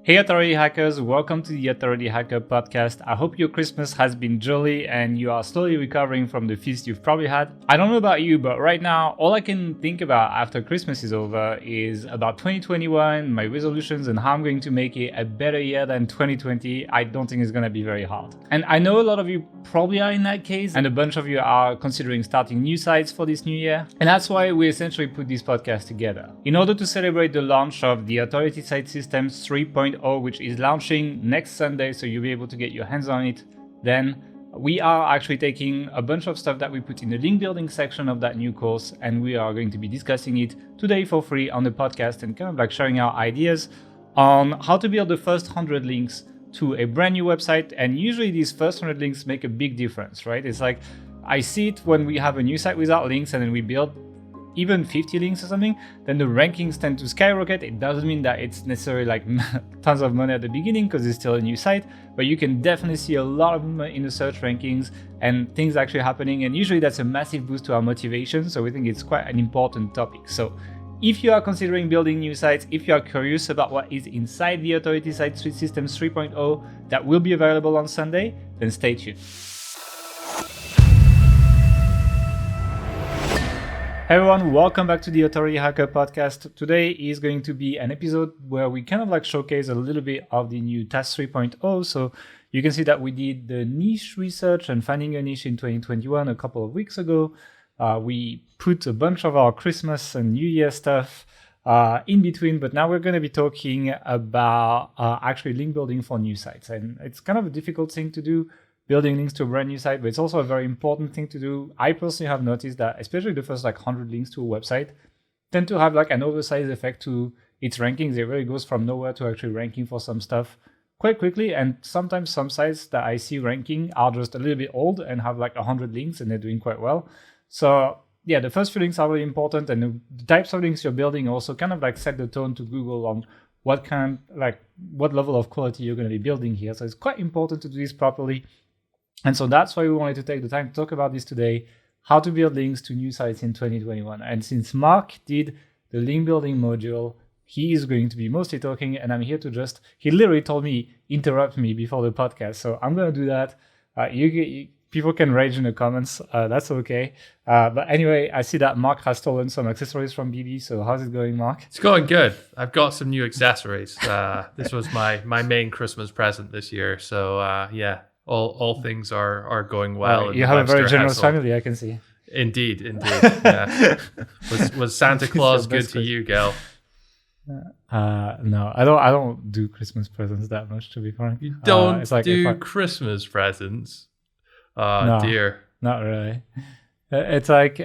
Hey Authority Hackers, welcome to the Authority Hacker podcast. I hope your Christmas has been jolly and you are slowly recovering from the feast you've probably had. I don't know about you, but right now, all I can think about after Christmas is over is about 2021, my resolutions and how I'm going to make it a better year than 2020. I don't think it's going to be very hard. And I know a lot of you probably are in that case, and a bunch of you are considering starting new sites for this new year. And that's why we essentially put this podcast together. In order to celebrate the launch of the Authority Site Systems 3.0, which is launching next Sunday, so you'll be able to get your hands on it then. We are actually taking a bunch of stuff that we put in the link building section of that new course, and we are going to be discussing it today for free on the podcast and kind of like sharing our ideas on how to build the first 100 links to a brand new website. And usually these first 100 links make a big difference, right? It's like, I see it when we have a new site without links and then we build even 50 links or something, then the rankings tend to skyrocket. It doesn't mean that it's necessarily like tons of money at the beginning because it's still a new site, but you can definitely see a lot of them in the search rankings and things actually happening. And usually that's a massive boost to our motivation. So we think it's quite an important topic. So if you are considering building new sites, if you are curious about what is inside the Authority Site Systems 3.0 that will be available on Sunday, then stay tuned. Hey everyone, welcome back to the Authority Hacker podcast. Today is going to be an episode where we kind of like showcase a little bit of the new Task 3.0. So you can see that we did the niche research and finding a niche in 2021 a couple of weeks ago. We put a bunch of our Christmas and New Year stuff in between, but now we're going to be talking about actually link building for new sites. And it's kind of a difficult thing to do, building links to a brand new site, but it's also a very important thing to do. I personally have noticed that especially the first like 100 links to a website tend to have like an oversized effect to its rankings. It really goes from nowhere to actually ranking for some stuff quite quickly. And sometimes some sites that I see ranking are just a little bit old and have like 100 links and they're doing quite well. So yeah, the first few links are really important, and the types of links you're building also kind of like set the tone to Google on what level of quality you're going to be building here. So it's quite important to do this properly. And so that's why we wanted to take the time to talk about this today, how to build links to new sites in 2021. And since Mark did the link building module, he is going to be mostly talking, and I'm here to he literally told me, interrupt me before the podcast. So I'm going to do that. People can rage in the comments. That's okay. But anyway, I see that Mark has stolen some accessories from BB. So how's it going, Mark? It's going good. I've got some new accessories. This was my main Christmas present this year. So yeah. All things are going well. You have a very generous family, I can see. Indeed. Yeah. Was Santa Claus good to you, Gail? No, I don't do Christmas presents that much, to be frank. You don't do Christmas presents? No, dear. Not really. It's like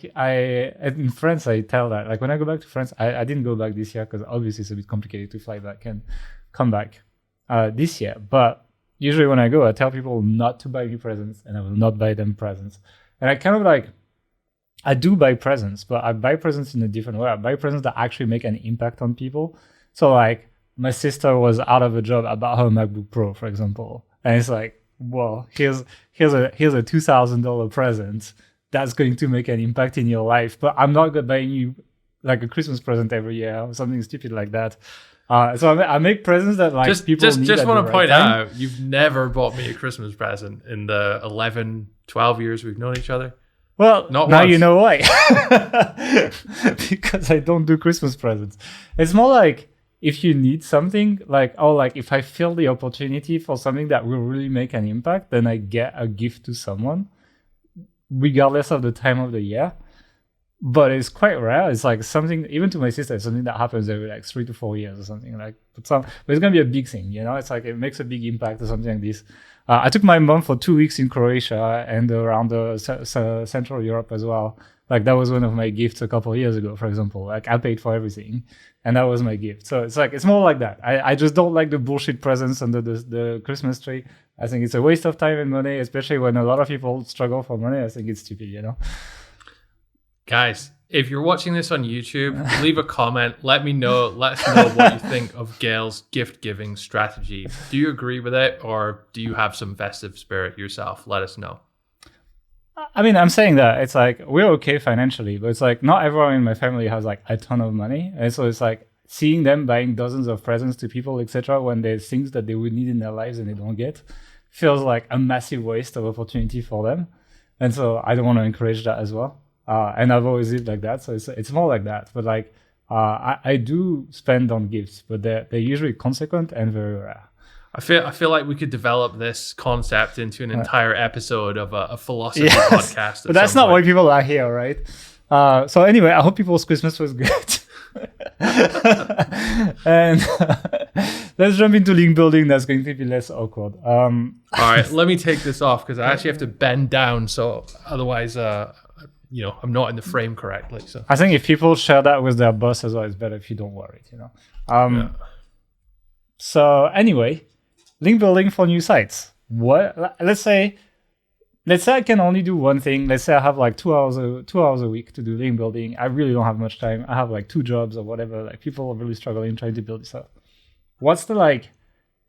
in France I tell that, like when I go back to France, I didn't go back this year because obviously it's a bit complicated to fly back and come back this year, but usually when I go, I tell people not to buy me presents, and I will not buy them presents. And I kind of like, I do buy presents, but I buy presents in a different way. I buy presents that actually make an impact on people. So like, my sister was out of a job. I bought her a MacBook Pro, for example. And it's like, well, here's a $2,000 present that's going to make an impact in your life. But I'm not buying you like a Christmas present every year or something stupid like that. So I make presents that like people need. Just want to point time. out, you've never bought me a Christmas present in the 11, 12 years we've known each other. Well, not now once. You know why. Because I don't do Christmas presents. It's more like if you need something, like if I feel the opportunity for something that will really make an impact, then I get a gift to someone, regardless of the time of the year. But it's quite rare. It's like something, even to my sister, it's something that happens every like 3 to 4 years or something like. But it's gonna be a big thing, you know. It's like it makes a big impact or something like this. I took my mom for 2 weeks in Croatia and around the Central Europe as well. Like that was one of my gifts a couple of years ago, for example. Like I paid for everything, and that was my gift. So it's more like that. I just don't like the bullshit presents under the Christmas tree. I think it's a waste of time and money, especially when a lot of people struggle for money. I think it's stupid, you know. Guys, if you're watching this on YouTube, leave a comment. Let us know what you think of Gail's gift-giving strategy. Do you agree with it, or do you have some festive spirit yourself? Let us know. I mean, I'm saying that it's like we're okay financially, but it's like not everyone in my family has like a ton of money. And so it's like seeing them buying dozens of presents to people, etc., when there's things that they would need in their lives and they don't get, feels like a massive waste of opportunity for them. And so I don't want to encourage that as well. And I've always lived like that, so it's more like that. But like I do spend on gifts, but they're usually consequent and very rare. I feel like we could develop this concept into an entire episode of a philosophy podcast. But that's not why people are here, right? So anyway, I hope people's Christmas was good. And let's jump into link building. That's going to be less awkward. All right, let me take this off because I actually have to bend down, so otherwise, I'm not in the frame correctly. So I think if people share that with their boss as well, it's better if you don't wear it. So anyway, link building for new sites. Let's say I can only do one thing. Let's say I have like 2 hours a week to do link building. I really don't have much time. I have like 2 jobs or whatever. Like people are really struggling trying to build this up. What's the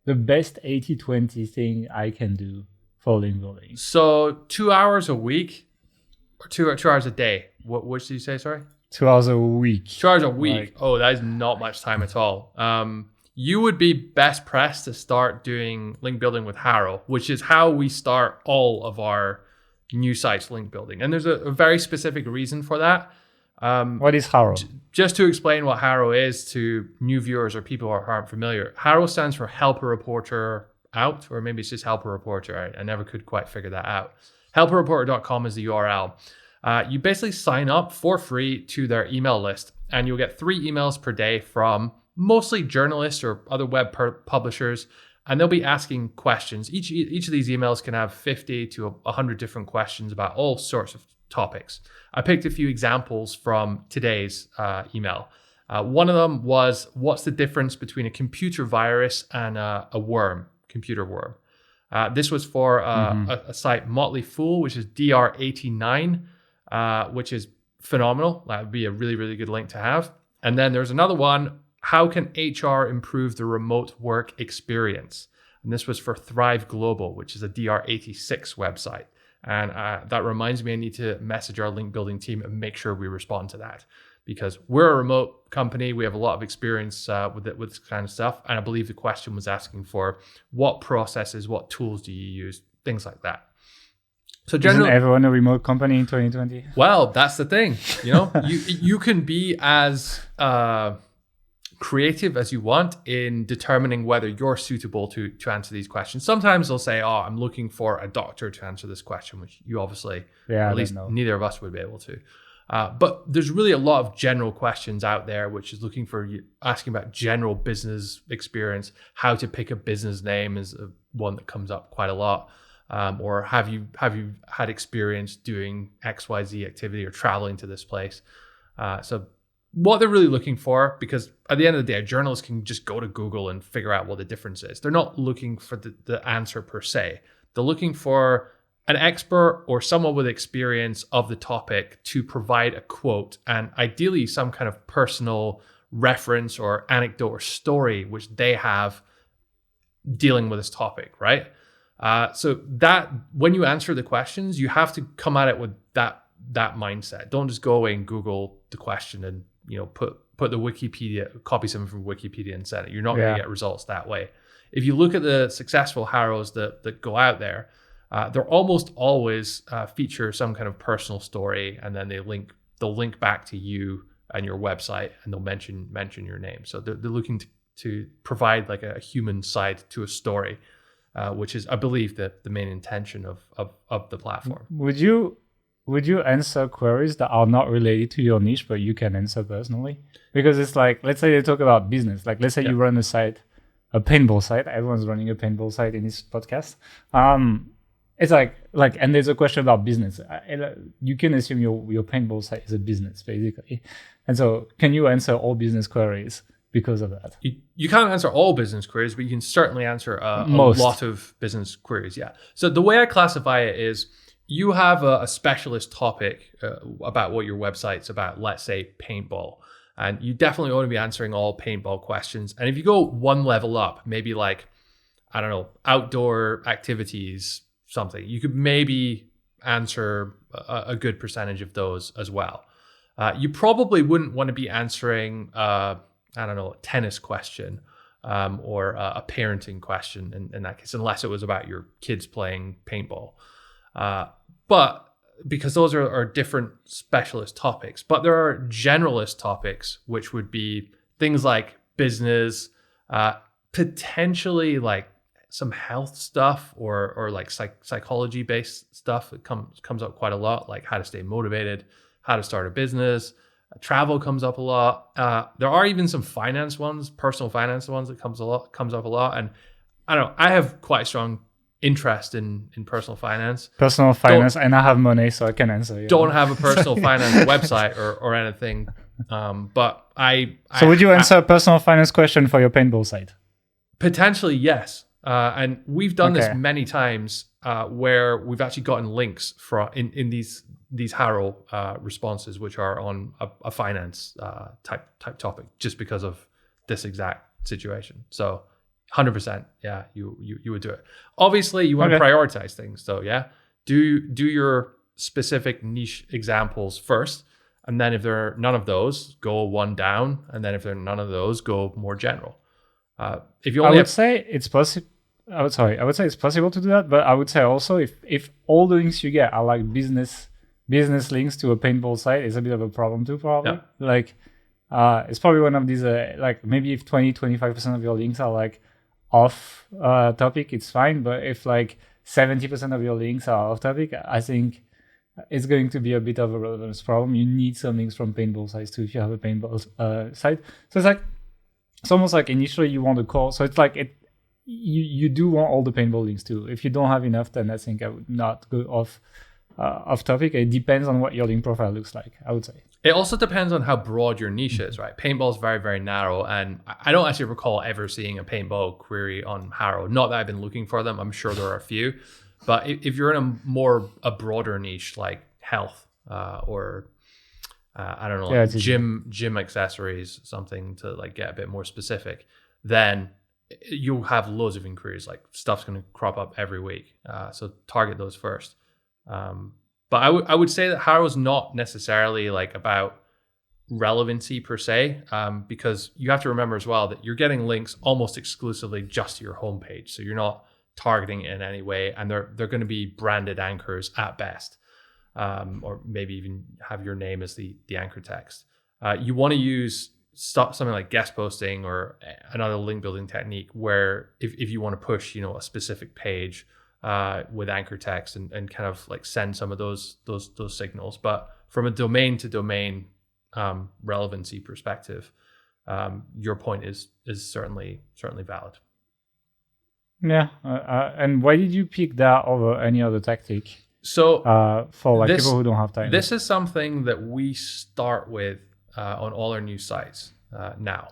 best 80-20 thing I can do for link building? So 2 hours a week or 2 hours a day? What did you say? Sorry. 2 hours a week. 2 hours a week. Oh, that is not much time at all. You would be best pressed to start doing link building with HARO, which is how we start all of our new sites link building. And there's a very specific reason for that. What is HARO? Just to explain what HARO is to new viewers or people who aren't familiar, HARO stands for Help a Reporter Out, or maybe it's just Help a Reporter. I never could quite figure that out. Helpareporter.com is the URL. You basically sign up for free to their email list, and you'll get 3 emails per day from mostly journalists or other web publishers, and they'll be asking questions. Each of these emails can have 50 to 100 different questions about all sorts of topics. I picked a few examples from today's email. One of them was, what's the difference between a computer virus and a computer worm? This was for a site, Motley Fool, which is DR89, which is phenomenal. That would be a really, really good link to have. And then there's another one, how can HR improve the remote work experience? And this was for Thrive Global, which is a DR86 website. And that reminds me, I need to message our link building team and make sure we respond to that, because we're a remote company. We have a lot of experience with this kind of stuff. And I believe the question was asking for what processes, what tools do you use, things like that. So generally, isn't everyone a remote company in 2020? Well, that's the thing. You can be as creative as you want in determining whether you're suitable to answer these questions. Sometimes they'll say, oh, I'm looking for a doctor to answer this question, which you obviously, at least neither of us would be able to. But there's really a lot of general questions out there, which is asking about general business experience. How to pick a business name is one that comes up quite a lot. Or have you had experience doing XYZ activity or traveling to this place? So what they're really looking for, because at the end of the day, journalists can just go to Google and figure out what the difference is. They're not looking for the answer per se. They're looking for an expert or someone with experience of the topic to provide a quote, and ideally some kind of personal reference or anecdote or story which they have dealing with this topic, right? So that when you answer the questions, you have to come at it with that mindset. Don't just go away and Google the question and put the Wikipedia, copy something from Wikipedia and send it. You're not going to get results that way. If you look at the successful HAROs that go out there, they're almost always feature some kind of personal story, and then they'll link back to you and your website, and they'll mention your name. So they're looking to provide like a human side to a story, which is, I believe, the main intention of the platform. Would you answer queries that are not related to your niche, but you can answer personally? Because it's like, let's say they talk about business. Like, let's say you run a paintball site. Everyone's running a paintball site in this podcast. It's like, and there's a question about business. You can assume your paintball site is a business, basically. And so, can you answer all business queries because of that? You can't answer all business queries, but you can certainly answer a lot of business queries. Yeah. So the way I classify it is, you have a specialist topic about what your website's about, let's say paintball, and you definitely want to be answering all paintball questions. And if you go one level up, maybe like, I don't know, outdoor activities, something, you could maybe answer a good percentage of those as well. You probably wouldn't want to be answering I don't know, a tennis question or a parenting question in that case, unless it was about your kids playing paintball. But because those are different specialist topics, but there are generalist topics, which would be things like business, potentially like some health stuff or like psychology based stuff that comes up quite a lot, like how to stay motivated, how to start a business. Travel comes up a lot. There are even some finance ones, personal finance ones that comes up a lot. And I don't know, I have quite a strong interest in personal finance. Personal finance, and I have money, so I can answer you. Don't have a personal finance website or anything. But So would you answer a personal finance question for your paintball site? Potentially, yes. And we've done this many times where we've actually gotten links in these HARO responses, which are on a finance type topic, just because of this exact situation. So 100%, yeah, you would do it. Obviously, you want to prioritize things. So yeah, do your specific niche examples first. And then if there are none of those, go one down. And then if there are none of those, go more general. If you only I would say it's possible. I would say it's possible to do that, but I would say also if all the links you get are like business links to a paintball site, it's a bit of a problem too, probably. Yeah. Like it's probably one of these like maybe if 20-25% of your links are like off topic, it's fine. But if like 70% of your links are off topic, I think it's going to be a bit of a relevance problem. You need some links from paintball sites too if you have a paintball site. So it's almost like initially you want a core. So it's like you do want all the paintball links too. If you don't have enough, then I think I would not go off topic. It depends on what your link profile looks like, I would say. It also depends on how broad your niche is, right? Paintball is very, very narrow. And I don't actually recall ever seeing a paintball query on HARO. Not that I've been looking for them. I'm sure there are a few. But if you're in a broader niche like health or I don't know, like gym accessories, something to like get a bit more specific, then you'll have loads of inquiries. Like stuff's going to crop up every week. So target those first. But I would say that HARO is not necessarily like about relevancy per se, because you have to remember as well that you're getting links almost exclusively just to your homepage. So you're not targeting it in any way, and they're going to be branded anchors at best, or maybe even have your name as the anchor text. You want to use something like guest posting or another link building technique where if you want to push, a specific page with anchor text and kind of like send some of those signals. But from a domain to domain relevancy perspective, your point is certainly valid. Yeah, and why did you pick that over any other tactic? So for like people who don't have time. This is something that we start with on all our new sites now.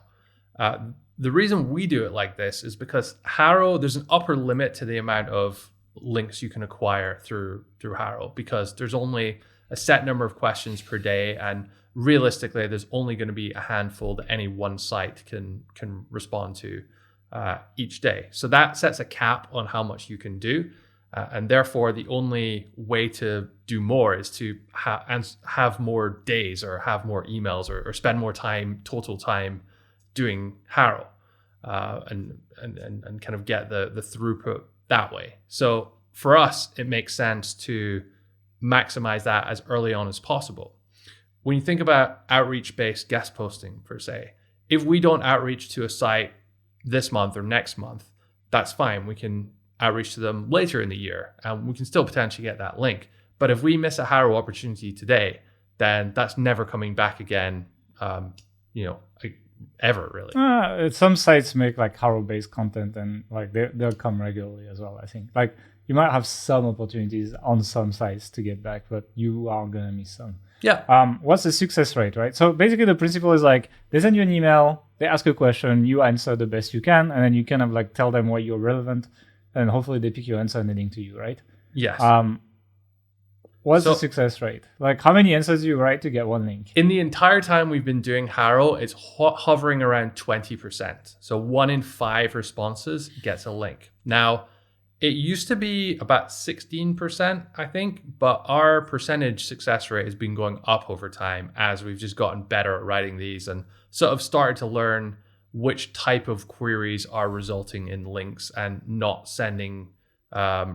The reason we do it like this is because HARO, there's an upper limit to the amount of links you can acquire through HARO, because there's only a set number of questions per day, and realistically there's only going to be a handful that any one site can respond to each day. So that sets a cap on how much you can do, and therefore the only way to do more is to have more days or have more emails or spend more total time doing HARO and kind of get the throughput that way. So for us, it makes sense to maximize that as early on as possible. When you think about outreach-based guest posting per se, if we don't outreach to a site this month or next month, that's fine. We can outreach to them later in the year and we can still potentially get that link. But if we miss a HARO opportunity today, then that's never coming back again, ever really. Some sites make like HARO based content and like they'll come regularly as well. I think like you might have some opportunities on some sites to get back, but you are gonna miss some. Yeah. What's the success rate, right? So basically the principle is like they send you an email, they ask a question, you answer the best you can, and then you kind of like tell them why you're relevant, and hopefully they pick your answer and they link to you, right? Yes. What's the success rate? Like how many answers do you write to get one link? In the entire time we've been doing HARO, it's hovering around 20%. So 1 in 5 responses gets a link. Now, It used to be about 16%, I think, but our percentage success rate has been going up over time as we've just gotten better at writing these and sort of started to learn which type of queries are resulting in links and not sending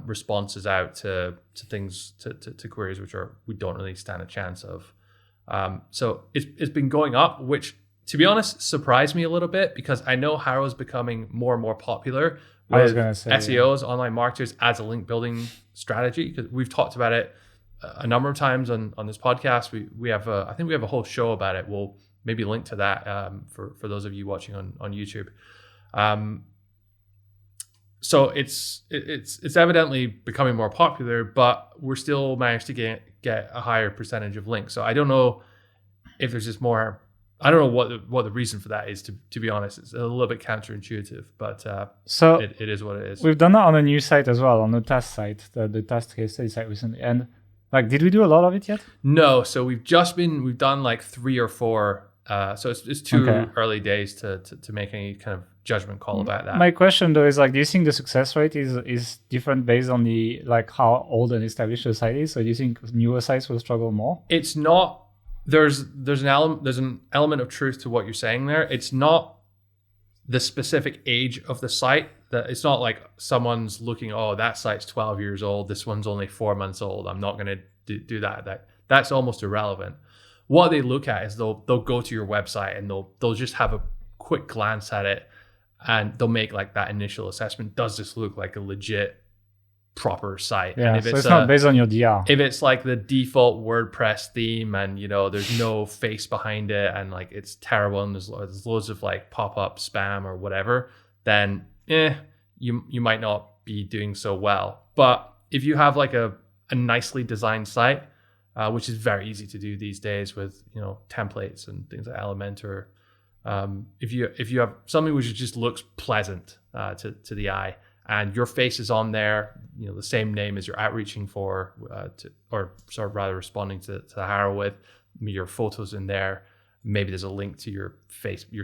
responses out to things to queries which we don't really stand a chance of. So it's been going up, which to be honest surprised me a little bit because I know HARO is becoming more and more popular with SEOs, online marketers as a link building strategy. Because we've talked about it a number of times on this podcast. We have I think we have a whole show about it. We'll maybe link to that for those of you watching on YouTube. So it's evidently becoming more popular, but we're still managed to get a higher percentage of links. So I don't know if there's just more. I don't know what the reason for that is. To be honest, it's a little bit counterintuitive, but so it is what it is. We've done that on a new site as well, on the task site, the task case study site recently. And like, did we do a lot of it yet? No. So we've done like 3 or 4. So it's too early days to make any kind of judgment call about that. My question though is like, do you think the success rate is different based on the like how old and established the site is? So do you think newer sites will struggle more? It's not. There's an element of truth to what you're saying there. It's not the specific age of the site. That it's not like someone's looking, oh, that site's 12 years old. This one's only 4 months old. I'm not going to do that. That's almost irrelevant. What they look at is they'll go to your website and they'll just have a quick glance at it and they'll make like that initial assessment. Does this look like a legit proper site? Yeah, and if it's not based on your DR. If it's like the default WordPress theme and there's no face behind it and like it's terrible and there's loads of like pop-up spam or whatever, then you might not be doing so well. But if you have like a nicely designed site, which is very easy to do these days with templates and things like Elementor, if you have something which just looks pleasant to the eye, and your face is on there, the same name as you're outreaching for, responding to the HARO with, your photos in there. Maybe there's a link to your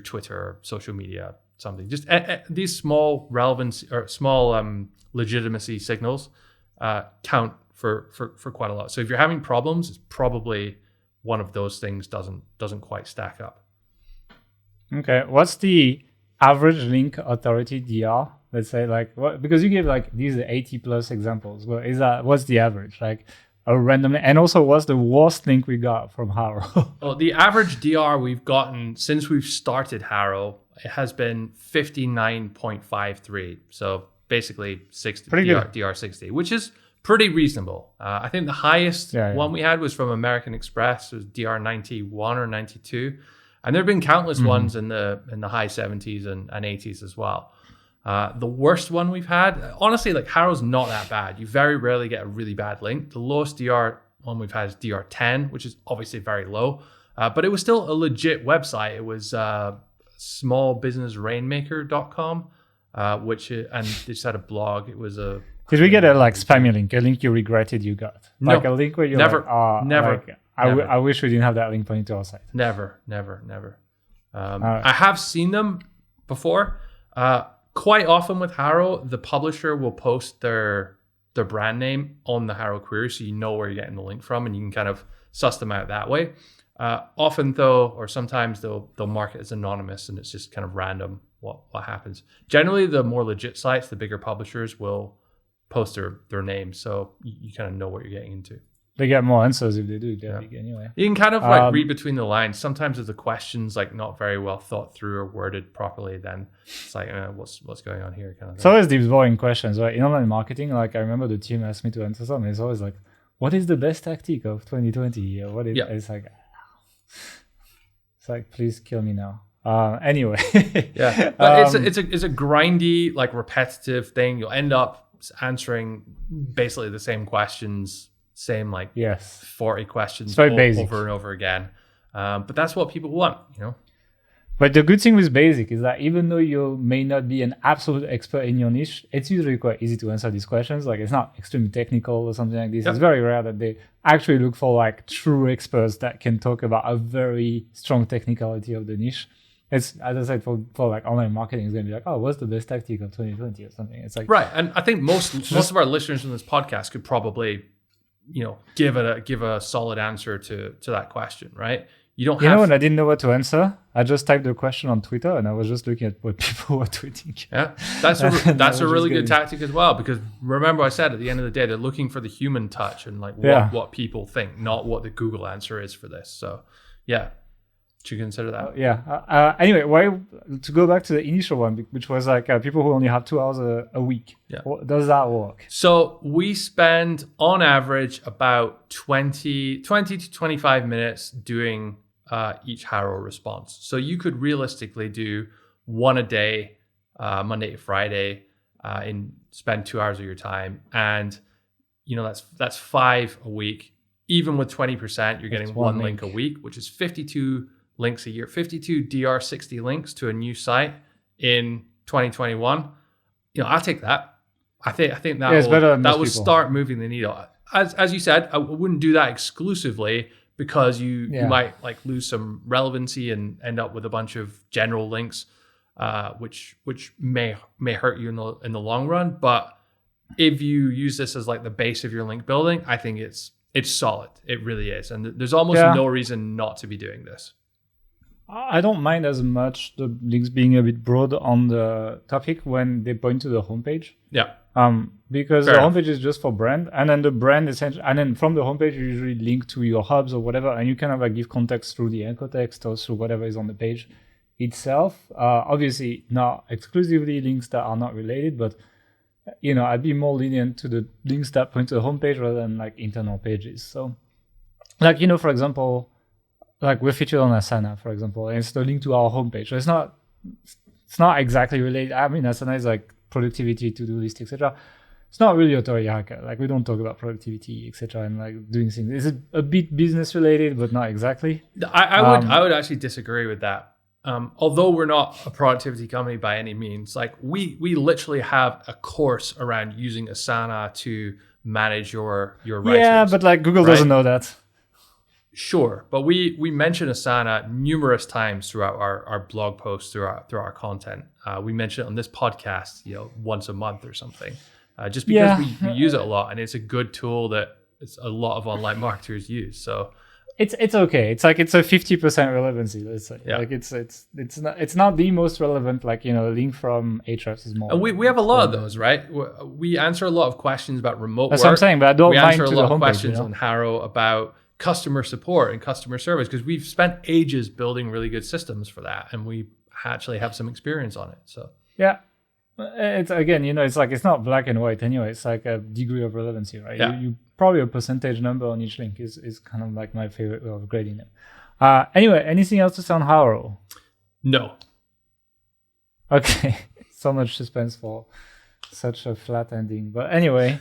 Twitter or social media, something. Just these small relevance or small legitimacy signals count for quite a lot. So if you're having problems, it's probably one of those things doesn't quite stack up. Okay, what's the average link authority DR? Let's say because you gave like these 80 plus examples. Well, what's the average? Like a random, and also what's the worst link we got from HARO? Well, the average DR we've gotten since we've started HARO, it has been 59.53. So basically 60 DR 60, which is pretty reasonable. I think the highest one we had was from American Express. It was DR 91 or 92. And there have been countless ones in the high 70s and 80s as well. The worst one we've had, honestly, like HARO's not that bad. You very rarely get a really bad link. The lowest DR one we've had is DR 10, which is obviously very low, but it was still a legit website. It was smallbusinessrainmaker.com, and they just had a blog. It was a... Did we get a spammy link, a link you regretted you got? No, like a link where you're never. I wish we didn't have that link pointing to our site. Never. I have seen them before. Quite often with HARO, the publisher will post their brand name on the HARO query, so you know where you're getting the link from, and you can kind of suss them out that way. Often though, or sometimes they'll mark it as anonymous, and it's just kind of random what happens. Generally, the more legit sites, the bigger publishers will post their names, so you kind of know what you're getting into. They get more answers if they do anyway. You can kind of read between the lines. Sometimes if the question's not very well thought through or worded properly, then it's like, what's going on here? Kind of. It's always these boring questions, right? In online marketing, I remember the team asked me to answer something. It's always like, what is the best tactic of 2020? Or what is? It's like, please kill me now. Anyway. Yeah, but it's a grindy, repetitive thing. You'll end up answering basically the same questions. Same 40 questions over and over again. But that's what people want, But the good thing with basic is that even though you may not be an absolute expert in your niche, it's usually quite easy to answer these questions. It's not extremely technical or something like this. Yep. It's very rare that they actually look for true experts that can talk about a very strong technicality of the niche. It's, as I said, for like online marketing, it's gonna be like, oh, what's the best tactic of 2020 or something? It's like, right. And I think most of our listeners in this podcast could probably, give a solid answer to that question, right? You don't have. When I didn't know what to answer, I just typed the question on Twitter and I was just looking at what people were tweeting. Yeah, that's a really good tactic as well, because remember I said at the end of the day they're looking for the human touch and like what people think, not what the Google answer is for this. So yeah, should you consider that? Anyway, to go back to the initial one, which was like people who only have 2 hours a week. Yeah. Does that work? So we spend on average about 20 to 25 minutes doing each HARO response. So you could realistically do one a day, Monday to Friday, and spend 2 hours of your time. And that's 5 a week. Even with 20%, you're getting one link a week, which is 52 links a year, 52 DR60 links to a new site in 2021. I'll take that. I think that will start moving the needle. As you said, I wouldn't do that exclusively, because you might like lose some relevancy and end up with a bunch of general links, which may hurt you in the long run. But if you use this as like the base of your link building, I think it's solid. It really is, and there's almost no reason not to be doing this. I don't mind as much the links being a bit broad on the topic when they point to the homepage. Yeah. Because the homepage is just for brand, and then the brand essentially, and then from the homepage you usually link to your hubs or whatever, and you kind of like give context through the anchor text or through whatever is on the page itself. Obviously not exclusively links that are not related, but I'd be more lenient to the links that point to the homepage rather than like internal pages. So, like for example, like we're featured on Asana, for example, and it's the link to our homepage. So it's not exactly related. I mean, Asana is like productivity, to-do list, etc. It's not really authority hacker. Like we don't talk about productivity, etc. and like doing things. It's a bit business related, but not exactly. I would actually disagree with that. Although we're not a productivity company by any means, like we literally have a course around using Asana to manage your writers. Yeah, but like Google doesn't know that. Sure, but we mention Asana numerous times throughout our blog posts, through our content. We mention it on this podcast, once a month or something, just because we use it a lot, and it's a good tool that a lot of online marketers use. So it's okay. It's like it's a 50% relevancy. Let's say, like it's not the most relevant. Like link from Ahrefs is more. And we have a lot of those, right? We answer a lot of questions about remote That's work. what I'm saying, but I don't mind answer a to lot the of homepage, questions on HARO about customer support and customer service, because we've spent ages building really good systems for that, and we actually have some experience on it. So it's again, it's like it's not black and white anyway. It's like a degree of relevancy, right? You probably a percentage number on each link is kind of like my favorite way of grading them. Anyway, anything else to say on HARO? No. Okay, so much suspense for such a flat ending. But anyway,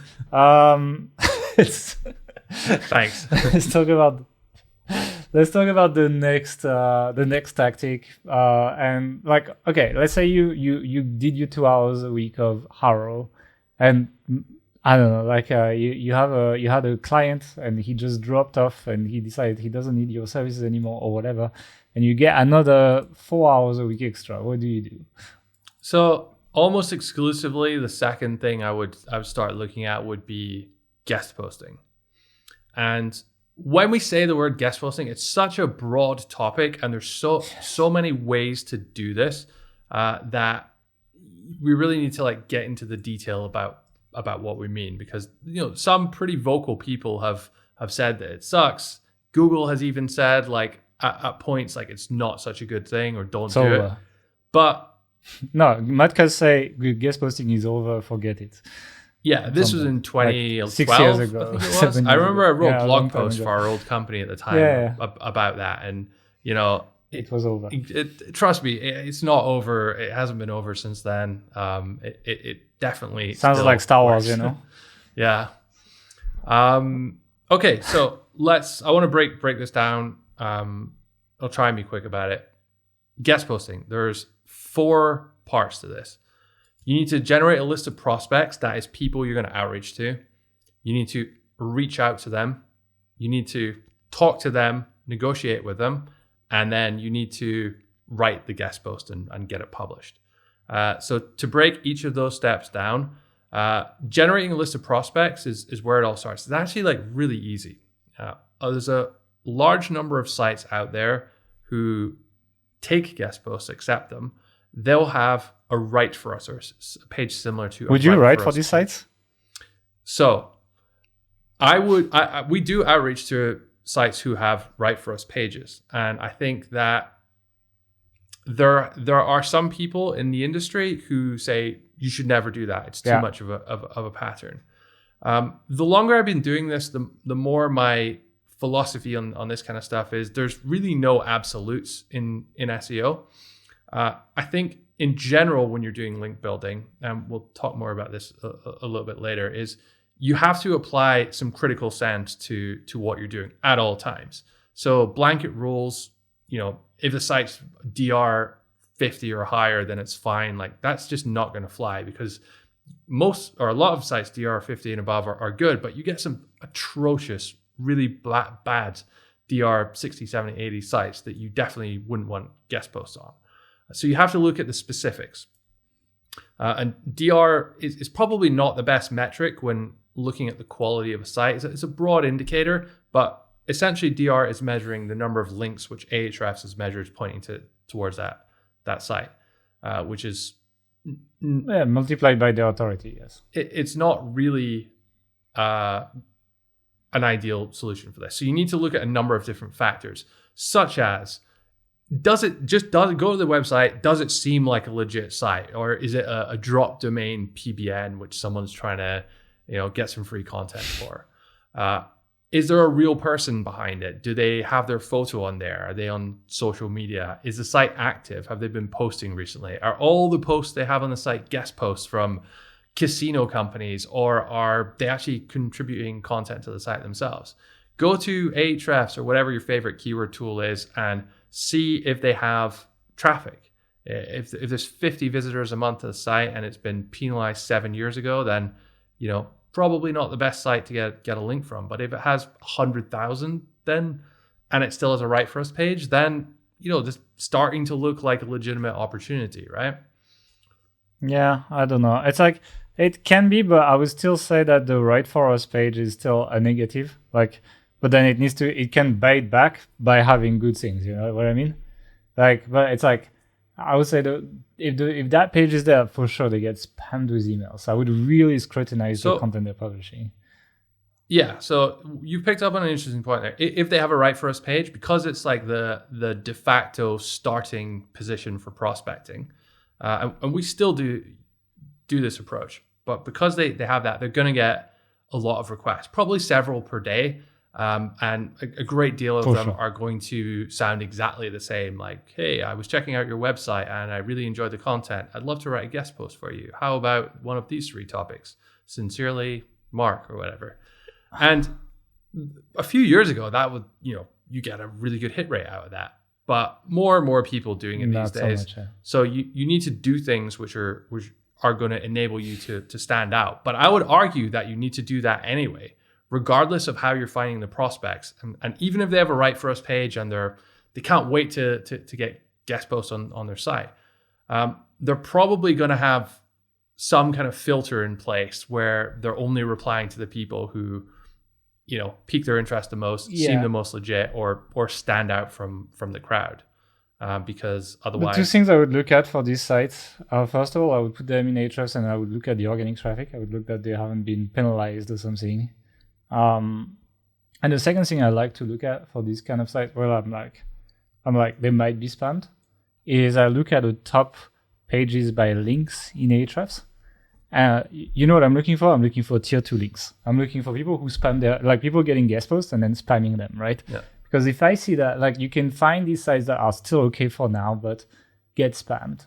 it's. Thanks. Let's talk about the next tactic. And like, okay, let's say you did your 2 hours a week of HARO, and I don't know, like you had a client and he just dropped off and he decided he doesn't need your services anymore or whatever, and you get another 4 hours a week extra. What do you do? So almost exclusively, the second thing I would start looking at would be guest posting. And when we say the word guest posting, it's such a broad topic, and there's so many ways to do this that we really need to like get into the detail about what we mean, because some pretty vocal people have said that it sucks. Google has even said like at points like it's not such a good thing, or don't do it. But no, Matt say guest posting is over, forget it. Yeah, this was in 2012. Like 6 years ago. I remember I wrote blog posts for our old company at the time about that, and it was over. Trust me, it's not over. It hasn't been over since then. It definitely sounds like Star Wars, Yeah. Okay, so I want to break this down. I'll try and be quick about it. Guest posting. There's 4 parts to this. You need to generate a list of prospects, that is people you're going to outreach to. You need to reach out to them. You need to talk to them, negotiate with them, and then you need to write the guest post and get it published. So to break each of those steps down, generating a list of prospects is where it all starts. It's actually like really easy. There's a large number of sites out there who take guest posts, accept them. They'll have a write for us, or a page similar to. Would you write for these sites? So we do outreach to sites who have write for us pages. And I think that there are some people in the industry who say you should never do that. It's too much of a pattern. The longer I've been doing this, the more my philosophy on this kind of stuff is there's really no absolutes in SEO. I think in general, when you're doing link building, and we'll talk more about this a little bit later, is you have to apply some critical sense to what you're doing at all times. So blanket rules, if the site's DR 50 or higher, then it's fine. Like that's just not going to fly, because a lot of sites DR 50 and above are good, but you get some atrocious, really bad DR 60, 70, 80 sites that you definitely wouldn't want guest posts on. So you have to look at the specifics. And DR is probably not the best metric when looking at the quality of a site. It's a broad indicator, but essentially DR is measuring the number of links which Ahrefs is measured pointing towards that site, which is multiplied by the authority. Yes, it's not really an ideal solution for this. So you need to look at a number of different factors, such as does it go to the website? Does it seem like a legit site, or is it a drop domain PBN which someone's trying to get some free content for? Is there a real person behind it? Do they have their photo on there? Are they on social media? Is the site active? Have they been posting recently? Are all the posts they have on the site guest posts from casino companies, or are they actually contributing content to the site themselves? Go to Ahrefs or whatever your favorite keyword tool is and see if they have traffic. If there's 50 visitors a month to the site and it's been penalized 7 years ago, then probably not the best site to get a link from. But if it has 100,000 and it still has a write for us page, then just starting to look like a legitimate opportunity, right? Yeah, I don't know. It's like it can be, but I would still say that the write for us page is still a negative. But then it can bite back by having good things. You know what I mean? But it's like, I would say that if that page is there, for sure they get spammed with emails. I would really scrutinize the content they're publishing. Yeah, so you picked up on an interesting point there. If they have a write for us page, because it's like the de facto starting position for prospecting, and we still do this approach, but because they have that, they're going to get a lot of requests, probably several per day. And a great deal of them are going to sound exactly the same. Like, hey, I was checking out your website and I really enjoyed the content. I'd love to write a guest post for you. How about one of these 3 topics? Sincerely, Mark, or whatever. And a few years ago, that would, you get a really good hit rate out of that. But more and more people doing it these days. So much, yeah. So you need to do things which are going to enable you to stand out. But I would argue that you need to do that anyway, regardless of how you're finding the prospects. And even if they have a write for us page and they can't wait to get guest posts on their site, they're probably going to have some kind of filter in place where they're only replying to the people who, pique their interest the most, seem the most legit, or stand out from the crowd. Because otherwise... The 2 things I would look at for these sites, first of all, I would put them in Ahrefs and I would look at the organic traffic. I would look that they haven't been penalized or something. And the second thing I like to look at for these kind of sites, well, I'm like they might be spammed, is I look at the top pages by links in Ahrefs. You know what I'm looking for? I'm looking for tier 2 links. I'm looking for people who spam people getting guest posts and then spamming them, right? Yeah. Because if I see that, you can find these sites that are still okay for now, but get spammed.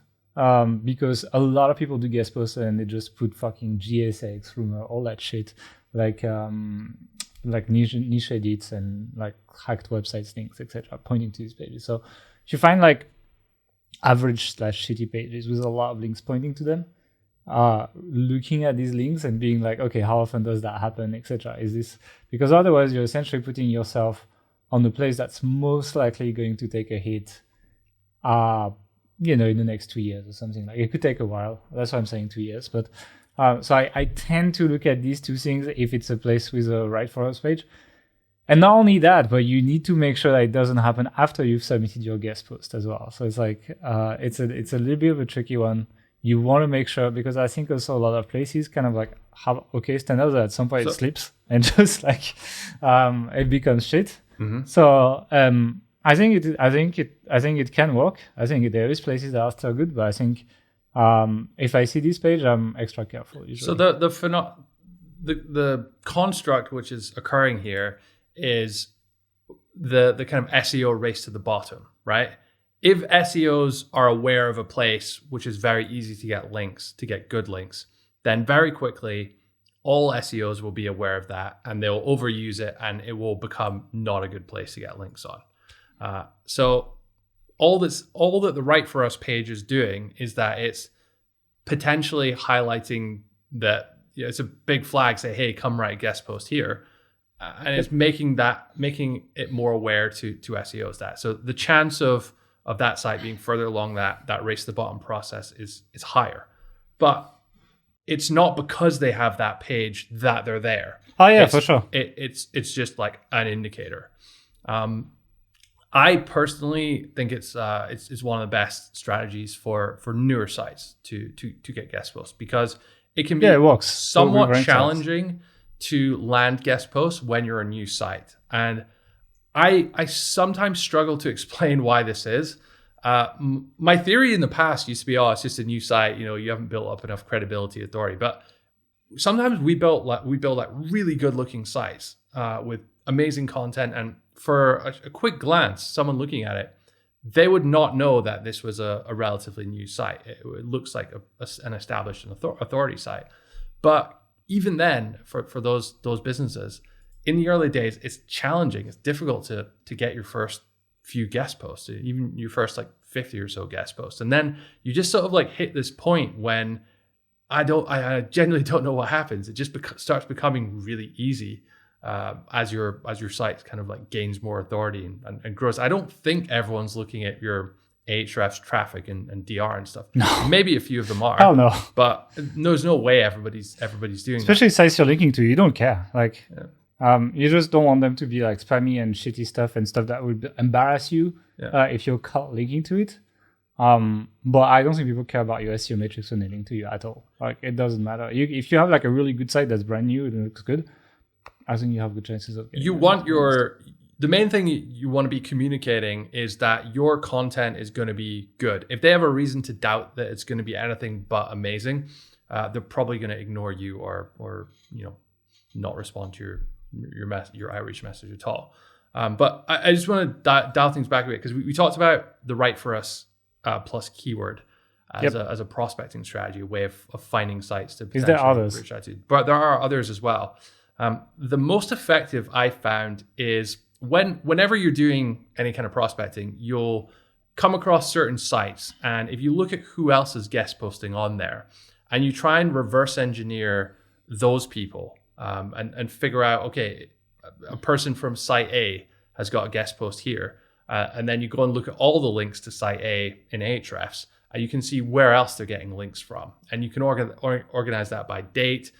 Because a lot of people do guest posts and they just put fucking GSX, rumor, all that shit. Like niche edits and hacked websites links, etc., pointing to these pages. So if you find average / shitty pages with a lot of links pointing to them, looking at these links and being like, okay, how often does that happen, etc. Is this because otherwise you're essentially putting yourself on the place that's most likely going to take a hit in the next 2 years or something. Like it could take a while. That's why I'm saying 2 years. But so I tend to look at these two things if it's a place with a right for us page. And not only that, but you need to make sure that it doesn't happen after you've submitted your guest post as well. So it's like it's a little bit of a tricky one. You want to make sure, because I think also a lot of places kind of like have okay standards that at some point it slips and just like it becomes shit. Mm-hmm. So I think it can work. I think there is places that are still good, but I think if I see this page, I'm extra careful usually. So the construct which is occurring here is the kind of SEO race to the bottom, right? If SEOs are aware of a place which is very easy to get links, to get good links, then very quickly all SEOs will be aware of that and they'll overuse it and it will become not a good place to get links on. So all that the Right For Us page is doing is that it's potentially highlighting that it's a big flag, say, hey, come write a guest post here. And it's making it more aware to SEOs that. So the chance of that site being further along that race to the bottom process is higher. But it's not because they have that page that they're there. Oh yeah, for sure. It's just like an indicator. I personally think it's one of the best strategies for newer sites to get guest posts, because it can be it works. somewhat challenging to land guest posts when you're a new site. And I sometimes struggle to explain why this is. My theory in the past used to be, it's just a new site, you haven't built up enough credibility, authority. But sometimes we build really good looking sites with amazing content, and for a quick glance, someone looking at it, they would not know that this was a relatively new site. It looks like an established authority site. But even then, for those businesses, in the early days, it's challenging. It's difficult to get your first few guest posts, even your first like 50 or so guest posts. And then you just sort of like hit this point when I genuinely don't know what happens. It just starts becoming really easy as your site kind of like gains more authority and grows. I don't think everyone's looking at your Ahrefs traffic and DR and stuff. No. Maybe a few of them are. Hell no. But there's no way everybody's doing Especially that. sites you're linking to, you don't care. Like, you just don't want them to be like spammy and shitty stuff and stuff that would embarrass you if you're caught linking to it. But I don't think people care about your SEO metrics when they link to you at all. Like, it doesn't matter. If you have like a really good site that's brand new and it looks good, I think you have good chances of getting the main thing you want to be communicating is that your content is going to be good. If they have a reason to doubt that it's going to be anything but amazing, they're probably going to ignore you or not respond to your outreach message at all. But I just want to dial things back a bit, because we talked about the Right For Us plus keyword as a prospecting strategy, a way of finding sites to potentially reach out to. But there are others as well. The most effective I found is whenever you're doing any kind of prospecting, you'll come across certain sites, and if you look at who else is guest posting on there, and you try and reverse engineer those people, and figure out, okay, a person from site A has got a guest post here, and then you go and look at all the links to site A in Ahrefs, and you can see where else they're getting links from, and you can organize that by date,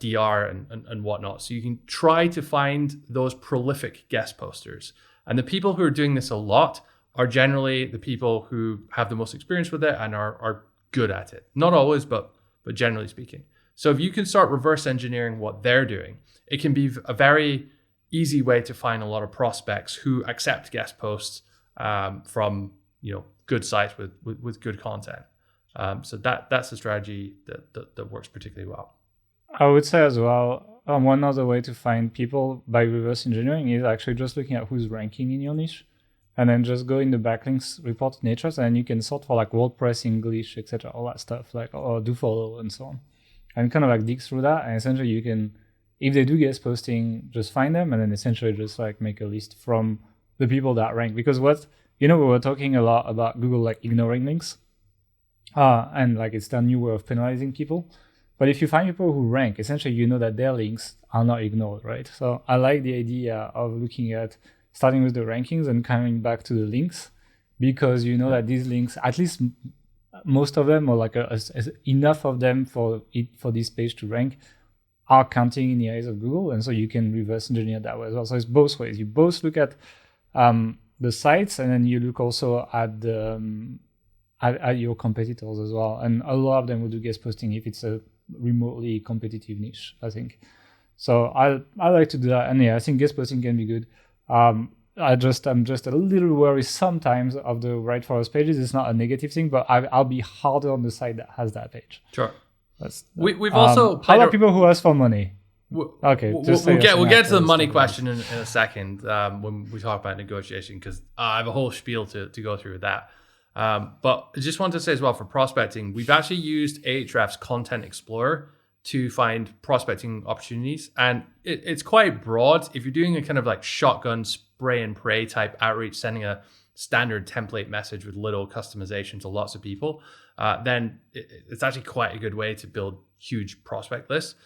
DR and whatnot. So you can try to find those prolific guest posters. And the people who are doing this a lot are generally the people who have the most experience with it and are good at it. Not always, but generally speaking. So if you can start reverse engineering what they're doing, it can be a very easy way to find a lot of prospects who accept guest posts from good sites with good content. So that's a strategy that works particularly well. I would say as well, one other way to find people by reverse engineering is actually just looking at who's ranking in your niche, and then just go in the backlinks report in Ahrefs, and you can sort for like WordPress, English, etc., all that stuff, like, or do follow and so on, and kind of like dig through that. And essentially you can, if they do guest posting, just find them, and then essentially just like make a list from the people that rank. Because we were talking a lot about Google like ignoring links, and like it's their new way of penalizing people. But if you find people who rank, essentially you know that their links are not ignored, right? So I like the idea of looking at starting with the rankings and coming back to the links, because you know that these links, at least most of them, or like enough of them for this page to rank, are counting in the eyes of Google, and so you can reverse engineer that way as well. So it's both ways. You both look at the sites, and then you look also at the at your competitors as well. And a lot of them will do guest posting if it's a remotely competitive niche, I think. So I like to do that, and yeah, I think guest posting can be good. I'm just a little worried sometimes of the Write For Us pages. It's not a negative thing, but I'll be harder on the site that has that page. Sure. We've also how about people who ask for money? Okay, we'll get to the money question in a second when we talk about negotiation, because I have a whole spiel to go through with that. But I just wanted to say as well, for prospecting, we've actually used Ahrefs Content Explorer to find prospecting opportunities, and it's quite broad. If you're doing a kind of like shotgun spray and pray type outreach, sending a standard template message with little customization to lots of people, then it's actually quite a good way to build huge prospect lists.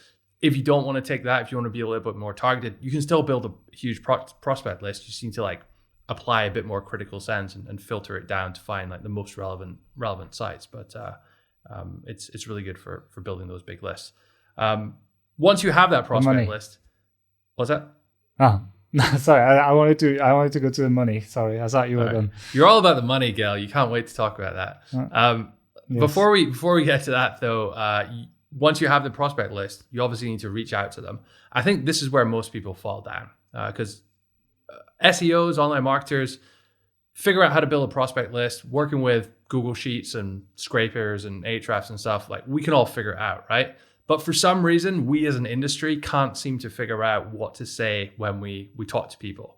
If you don't want to take that, if you want to be a little bit more targeted, you can still build a huge prospect list. You just need to like apply a bit more critical sense and filter it down to find like the most relevant sites. But it's really good for building those big lists. Once you have that prospect list, what's that? Oh, sorry, I wanted to go to the money. Sorry, I thought you were done. You're all about the money, Gail. You can't wait to talk about that. Yes. Before we get to that though, once you have the prospect list, you obviously need to reach out to them. I think this is where most people fall down, because SEOs, online marketers, figure out how to build a prospect list, working with Google Sheets and scrapers and Ahrefs and stuff. Like, we can all figure it out, right? But for some reason, we as an industry can't seem to figure out what to say when we talk to people.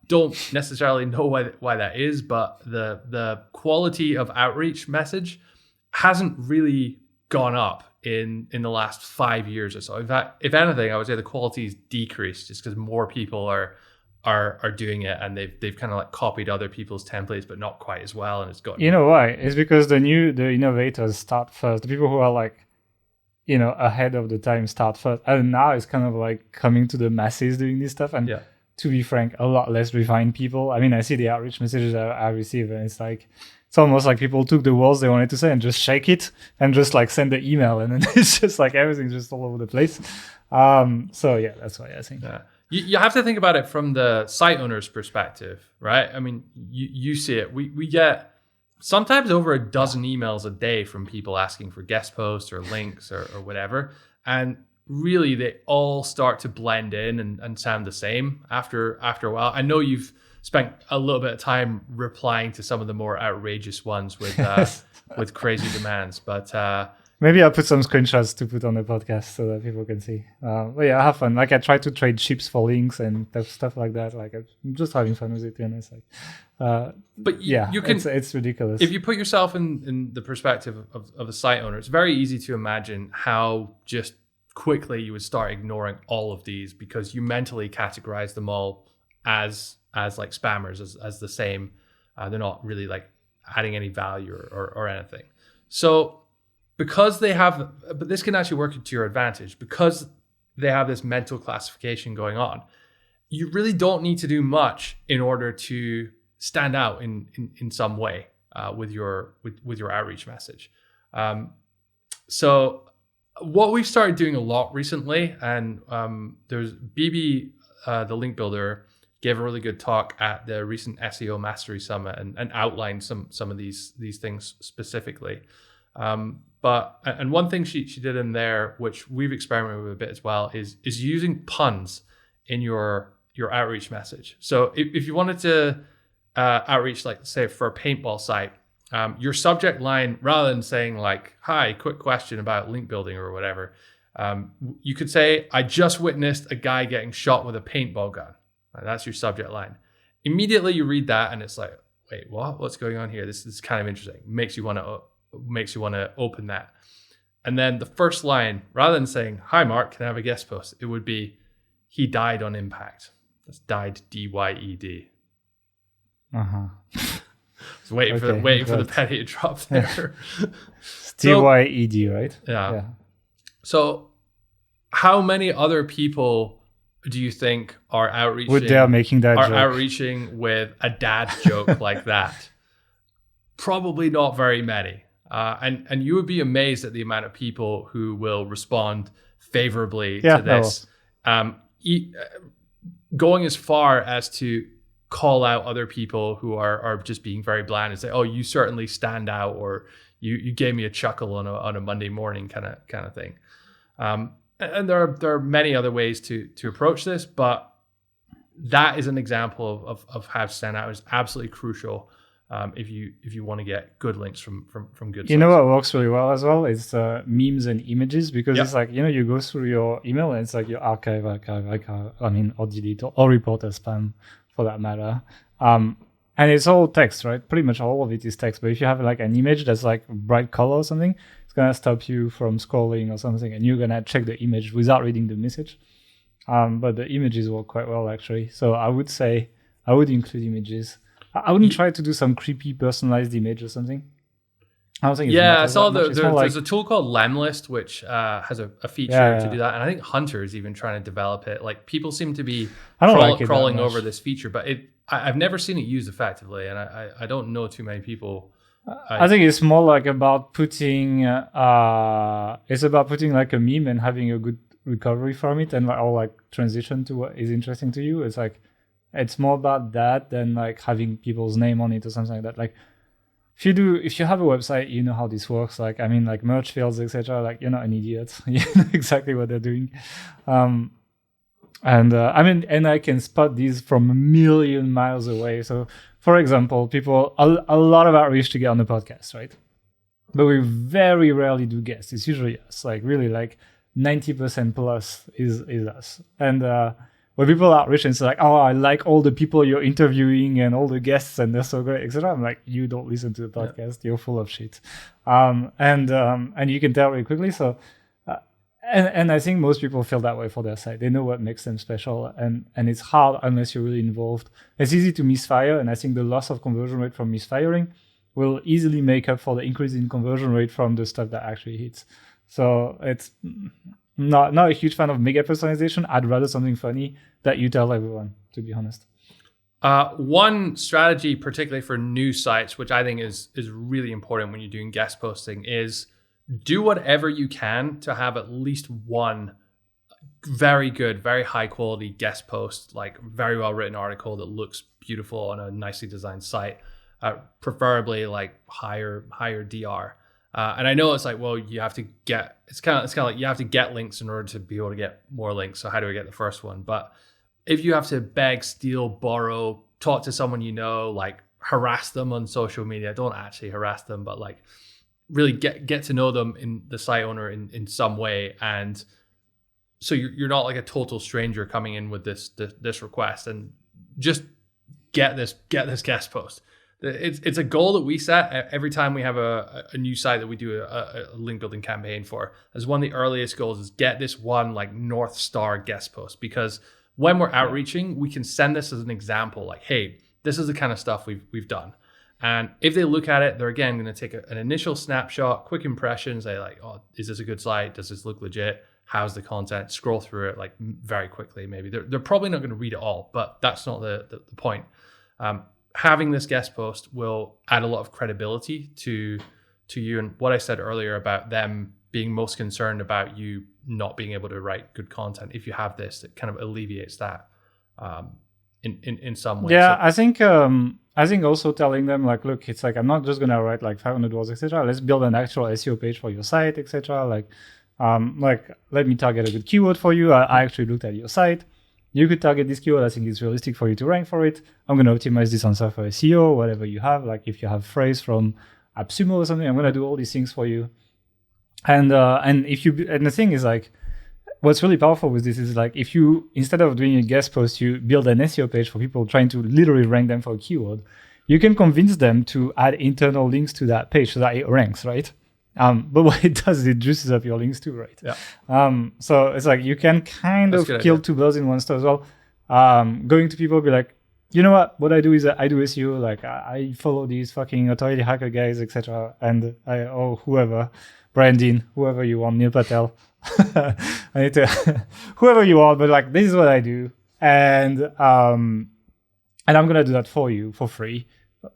Don't necessarily know why that is, but the quality of outreach message hasn't really gone up in the last 5 years or so. In fact, if anything, I would say the quality's decreased just because more people are doing it, and they've kind of like copied other people's templates, but not quite as well, and it's got. You know why? It's because the innovators start first. The people who are like, ahead of the time start first, and now it's kind of like coming to the masses doing this stuff. And to be frank, a lot less refined people. I mean, I see the outreach messages I receive, and it's like, it's almost like people took the words they wanted to say and just shake it and just like send the email, and then it's just like everything's just all over the place. So yeah, that's why I think. Yeah. You have to think about it from the site owner's perspective, right? I mean, you see it. We get sometimes over a dozen emails a day from people asking for guest posts or links or whatever. And really, they all start to blend in and sound the same after a while. I know you've spent a little bit of time replying to some of the more outrageous ones with crazy demands, but maybe I'll put some screenshots to put on the podcast so that people can see. But yeah, I have fun. Like, I try to trade chips for links and stuff like that. Like, I'm just having fun with it, and it's like, but yeah, you can. It's ridiculous. If you put yourself in the perspective of a site owner, it's very easy to imagine how just quickly you would start ignoring all of these because you mentally categorize them all as like spammers, as the same. They're not really like adding any value or anything. So because they have, but this can actually work to your advantage because they have this mental classification going on. You really don't need to do much in order to stand out in some way with your outreach message. So what we've started doing a lot recently, and there's BB, the link builder, gave a really good talk at the recent SEO Mastery Summit and outlined some of these things specifically. But one thing she did in there, which we've experimented with a bit as well, is using puns in your outreach message. So if you wanted to outreach, like say for a paintball site, your subject line, rather than saying like, "Hi, quick question about link building" or whatever, you could say, "I just witnessed a guy getting shot with a paintball gun." That's your subject line. Immediately you read that and it's like, wait, what? What's going on here? This is kind of interesting. Makes you want to open that. And then the first line, rather than saying, "Hi Mark, can I have a guest post?" it would be, "He died on impact." That's died, DYED. Waiting for the penny to drop there. DYED, right? Yeah. So how many other people do you think are outreaching Would they are making that are joke? outreaching with a dad joke like that? Probably not very many. And you would be amazed at the amount of people who will respond favorably to this. Going as far as to call out other people who are just being very bland and say, "Oh, you certainly stand out," or "You gave me a chuckle on a Monday morning," kind of thing. And there are many other ways to approach this, but that is an example of how stand out is absolutely crucial if you want to get good links from good sites. You know what works really well as well? It's memes and images, because it's like, you go through your email and it's like you archive, or delete or report as spam for that matter. And it's all text, right? Pretty much all of it is text. But if you have like an image that's like bright color or something, it's going to stop you from scrolling or something. And you're going to check the image without reading the message. But the images work quite well, actually. So I would say I would include images. I wouldn't try to do some creepy personalized image or something. I don't think it's I saw there's a tool called Lemlist, which has a feature to do that. And I think Hunter is even trying to develop it. Like, people seem to be crawling over this feature, but I've never seen it used effectively. And I don't know too many people. I think it's more like about putting like a meme and having a good recovery from it, and like transition to what is interesting to you. It's like, it's more about that than like having people's name on it or something like that. Like, if you have a website, you know how this works. Like, I mean, like merge fields, etc. Like, you're not an idiot. You know exactly what they're doing. And I can spot these from a million miles away. So, for example, a lot of outreach to get on the podcast, right? But we very rarely do guests. It's usually us. Like, really, like 90% plus is us. And when people outreach and say like, "Oh, I like all the people you're interviewing and all the guests and they're so great," etc., I'm like, you don't listen to the podcast. You're full of shit. And you can tell really quickly. So, and I think most people feel that way for their site. They know what makes them special, and it's hard unless you're really involved. It's easy to misfire, and I think the loss of conversion rate from misfiring will easily make up for the increase in conversion rate from the stuff that actually hits. So it's not a huge fan of mega personalization. I'd rather something funny that you tell everyone, to be honest. One strategy, particularly for new sites, which I think is really important when you're doing guest posting, is do whatever you can to have at least one very good, very high quality guest post, like very well written article that looks beautiful on a nicely designed site, preferably like higher DR. And I know it's like, well, you have to get, it's kind of like you have to get links in order to be able to get more links. So how do I get the first one? But if you have to beg, steal, borrow, talk to someone, like harass them on social media, don't actually harass them, but like really get to know them, in the site owner in some way. And so you're not like a total stranger coming in with this request, and just get this guest post. It's a goal that we set every time we have a new site that we do a link building campaign for. As one of the earliest goals is get this one like North Star guest post, because when we're outreaching, we can send this as an example, like, hey, this is the kind of stuff we've done. And if they look at it, they're again going to take an initial snapshot, quick impressions. They like, oh, is this a good site? Does this look legit? How's the content? Scroll through it like very quickly. Maybe they're probably not going to read it all, but that's not the point. Having this guest post will add a lot of credibility to you. And what I said earlier about them being most concerned about you not being able to write good content, if you have this, it kind of alleviates that in some way. Yeah, so, I think also telling them like, look, it's like, I'm not just gonna write like 500 words, etc. Let's build an actual SEO page for your site, etc. Like let me target a good keyword for you. I actually looked at your site. You could target this keyword. I think it's realistic for you to rank for it. I'm going to optimize this answer for SEO, whatever you have. Like if you have phrase from AppSumo or something, I'm going to do all these things for you. And the thing is like, what's really powerful with this is like, if you, instead of doing a guest post, you build an SEO page for people trying to literally rank them for a keyword, you can convince them to add internal links to that page so that it ranks, right? But what it does is it juices up your links too, right? Yeah. So it's like you can kind of kill two birds in one stone as well. Going to people, be like, you know what I do is I do SEO. Like I follow these fucking authority hacker guys, etc. And or whoever. Brandon, whoever you want, Neil Patel. I need to, whoever you want, but like, this is what I do. And I'm going to do that for you for free.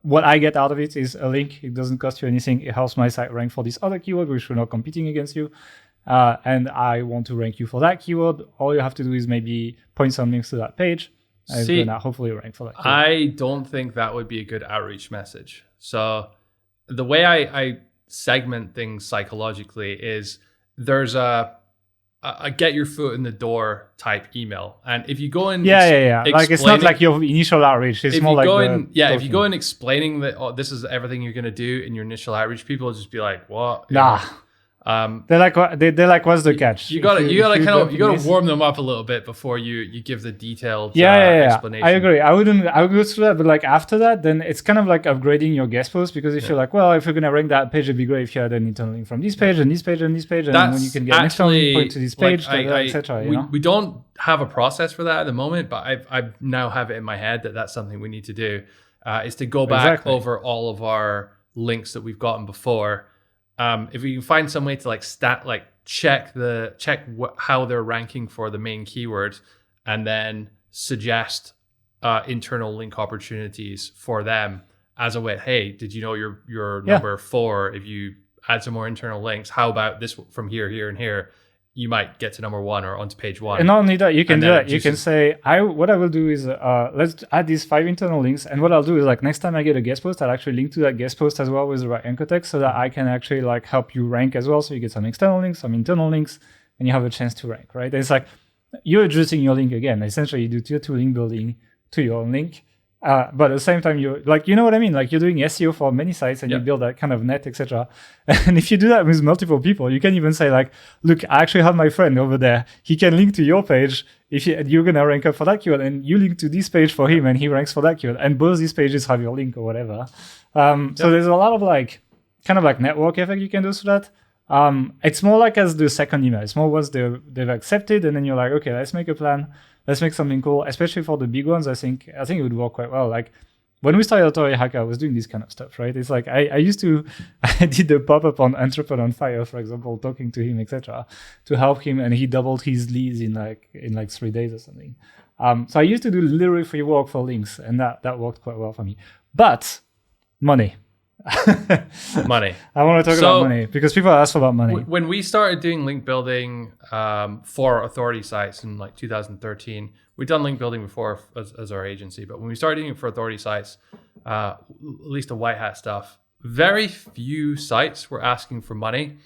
What I get out of it is a link. It doesn't cost you anything. It helps my site rank for this other keyword, which we're not competing against you. And I want to rank you for that keyword. All you have to do is maybe point some links to that page. See, and hopefully rank for that keyword. I don't think that would be a good outreach message. So the way I segment things psychologically is there's a get your foot in the door type email. And if you go in... Yeah. Like, it's not like your initial outreach. It's more like... if you go in explaining that, oh, this is everything you're going to do in your initial outreach, people will just be like, what? Nah. They're like, what's the catch? You gotta warm them up a little bit before you give the detailed explanation. I agree. I would go through that, but like after that, then it's kind of like upgrading your guest post, because if you're like, well, if you're gonna rank that page, it'd be great if you had an internal link from this page and this page and this page, and when you can get an external link point to this page, etc. We don't have a process for that at the moment, but I now have it in my head that that's something we need to do. Is to go back over all of our links that we've gotten before. If we can find some way to check how they're ranking for the main keyword, and then suggest internal link opportunities for them as a way. Hey, did you know you're number 4? If you add some more internal links, how about this from here, here, and here? You might get to number 1 or onto page 1. And not only that, you can do that. You can say, what I will do is let's add these 5 internal links. And what I'll do is, like, next time I get a guest post, I'll actually link to that guest post as well with the right anchor text, so that I can actually like help you rank as well. So you get some external links, some internal links, and you have a chance to rank, right? And it's like you're addressing your link again. Essentially, you do tier 2 link building to your own link. But at the same time, you're like, you know what I mean? Like, you're doing SEO for many sites, and you build that kind of net, etc. And if you do that with multiple people, you can even say like, look, I actually have my friend over there. He can link to your page if you're going to rank up for that keyword, and you link to this page for him and he ranks for that keyword. And both these pages have your link or whatever. So there's a lot of like, kind of like network effect you can do through that. It's more like as the second email. It's more once they've accepted, and then you're like, okay, let's make a plan. Let's make something cool, especially for the big ones. I think it would work quite well. Like when we started Authority Hacker, I was doing this kind of stuff, right? It's like I did the pop-up on Entrepreneur on Fire, for example, talking to him, etc., to help him, and he doubled his leads in 3 days or something. So I used to do literally free work for links, and that worked quite well for me. But money. Money. I want to talk about money because people ask about money. When we started doing link building for authority sites in like 2013, we'd done link building before as our agency, but when we started doing it for authority sites, at least the white hat stuff, very few sites were asking for money,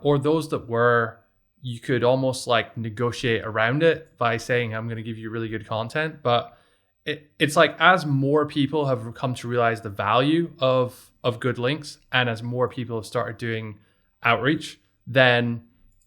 or those that were, you could almost like negotiate around it by saying, I'm going to give you really good content. But it's like, as more people have come to realize the value of good links, and as more people have started doing outreach, then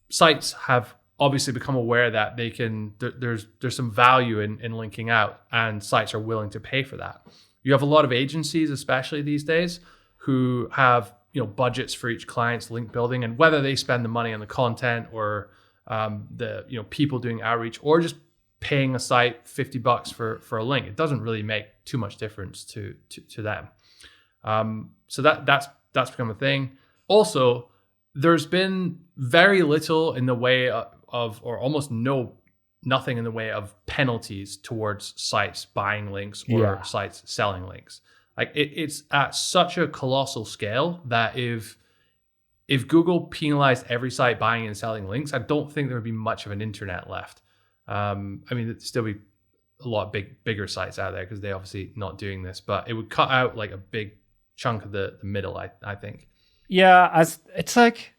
sites have obviously become aware that they can, there's some value in linking out, and sites are willing to pay for that. You have a lot of agencies, especially these days, who have budgets for each client's link building, and whether they spend the money on the content or the people doing outreach, or just paying a site $50 for a link, it doesn't really make too much difference to them. So that's become a thing. Also, there's been very little in the way of, or almost nothing in the way of penalties towards sites buying links or sites selling links. Like it's at such a colossal scale that if Google penalized every site buying and selling links, I don't think there would be much of an internet left. I mean, there'd still be a lot of bigger sites out there because they're obviously not doing this, but it would cut out like a big chunk of the middle, I think. Yeah, it's like,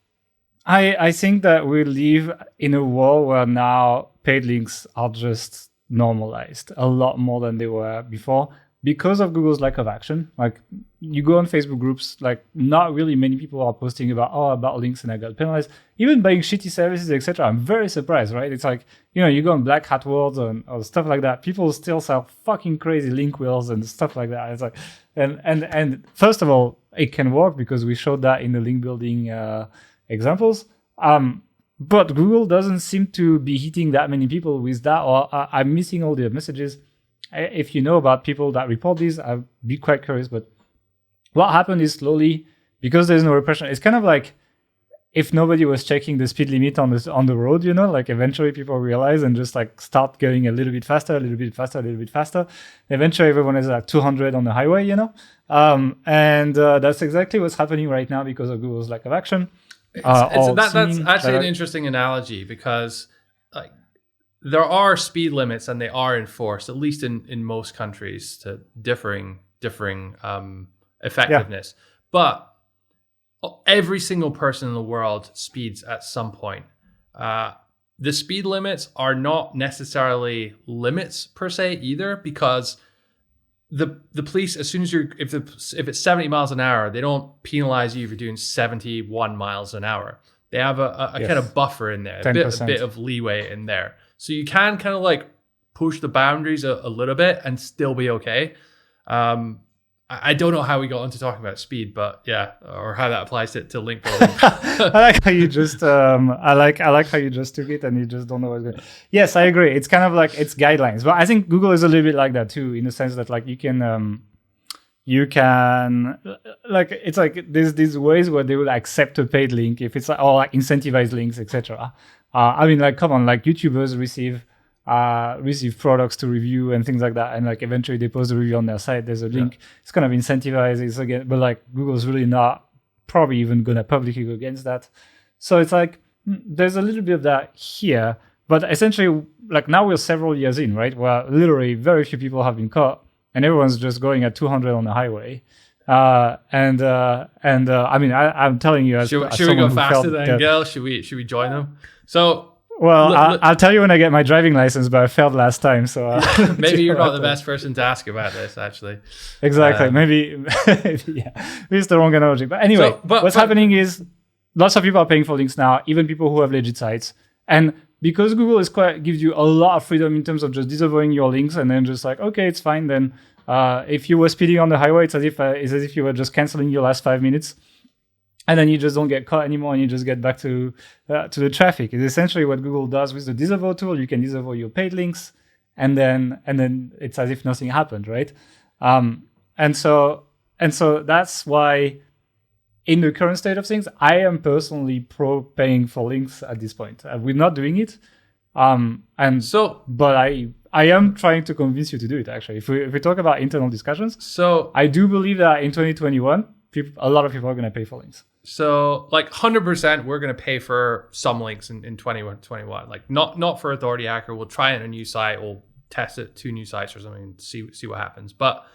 I think that we live in a world where now paid links are just normalized a lot more than they were before because of Google's lack of action. Like, you go on Facebook groups, like not really many people are posting about links and I got penalized. Even buying shitty services, etc. I'm very surprised, right? It's like, you go on Black Hat Worlds or stuff like that. People still sell fucking crazy link wheels and stuff like that. It's like, and first of all, it can work because we showed that in the link building examples. But Google doesn't seem to be hitting that many people with that, or I'm missing all the messages. If you know about people that report these, I'd be quite curious. But what happened is slowly, because there's no repression, it's kind of like, if nobody was checking the speed limit on the road, like eventually people realize and just like start going a little bit faster, a little bit faster, a little bit faster. Eventually everyone is like 200 on the highway, and that's exactly what's happening right now because of Google's lack of action. That's actually an interesting analogy because like there are speed limits and they are enforced, at least in most countries, to differing effectiveness. But every single person in the world speeds at some point. The speed limits are not necessarily limits per se either, because the police, as soon as if it's 70 miles an hour, they don't penalize you for doing 71 miles an hour. They have a kind of buffer in there, a bit of leeway in there. So you can kind of like push the boundaries a little bit and still be okay. I don't know how we got into talking about speed, but yeah, or how that applies to link building. I like how you just I like how you just took it and you just don't know what's going. Yes, I agree. It's kind of like it's guidelines, but I think Google is a little bit like that too, in the sense that like you can like it's like there's these ways where they will accept a paid link if it's or like incentivized links, etc. I mean, like come on, like YouTubers receive products to review and things like that, and like eventually they post a review on their site. There's a link. It's kind of incentivized. It's again, but like Google's really not probably even gonna publicly go against that. So it's like there's a little bit of that here, but essentially like now we're several years in, right? Where literally very few people have been caught, and everyone's just going at 200 on the highway. I mean, I'm telling you, should we go faster then, Gail? Should we join them? So. Well, I'll tell you when I get my driving license, but I failed last time, so maybe you're not the best person to ask about this, actually. Exactly. Maybe yeah, it's the wrong analogy. But anyway, what's happening is lots of people are paying for links now, even people who have legit sites. And because Google gives you a lot of freedom in terms of just disavowing your links and then just like, okay, it's fine. Then if you were speeding on the highway, it's as if you were just canceling your last 5 minutes. And then you just don't get caught anymore, and you just get back to the traffic. It's essentially what Google does with the disavow tool. You can disavow your paid links, and then it's as if nothing happened, right? And so that's why, in the current state of things, I am personally pro paying for links at this point. We're not doing it, but I am trying to convince you to do it. Actually, if we talk about internal discussions, so I do believe that in 2021. A lot of people are going to pay for links. So like 100% we're going to pay for some links in 2021. Like not for Authority Hacker. We'll try it on a new site. We'll test it 2 new sites or something, see what happens. But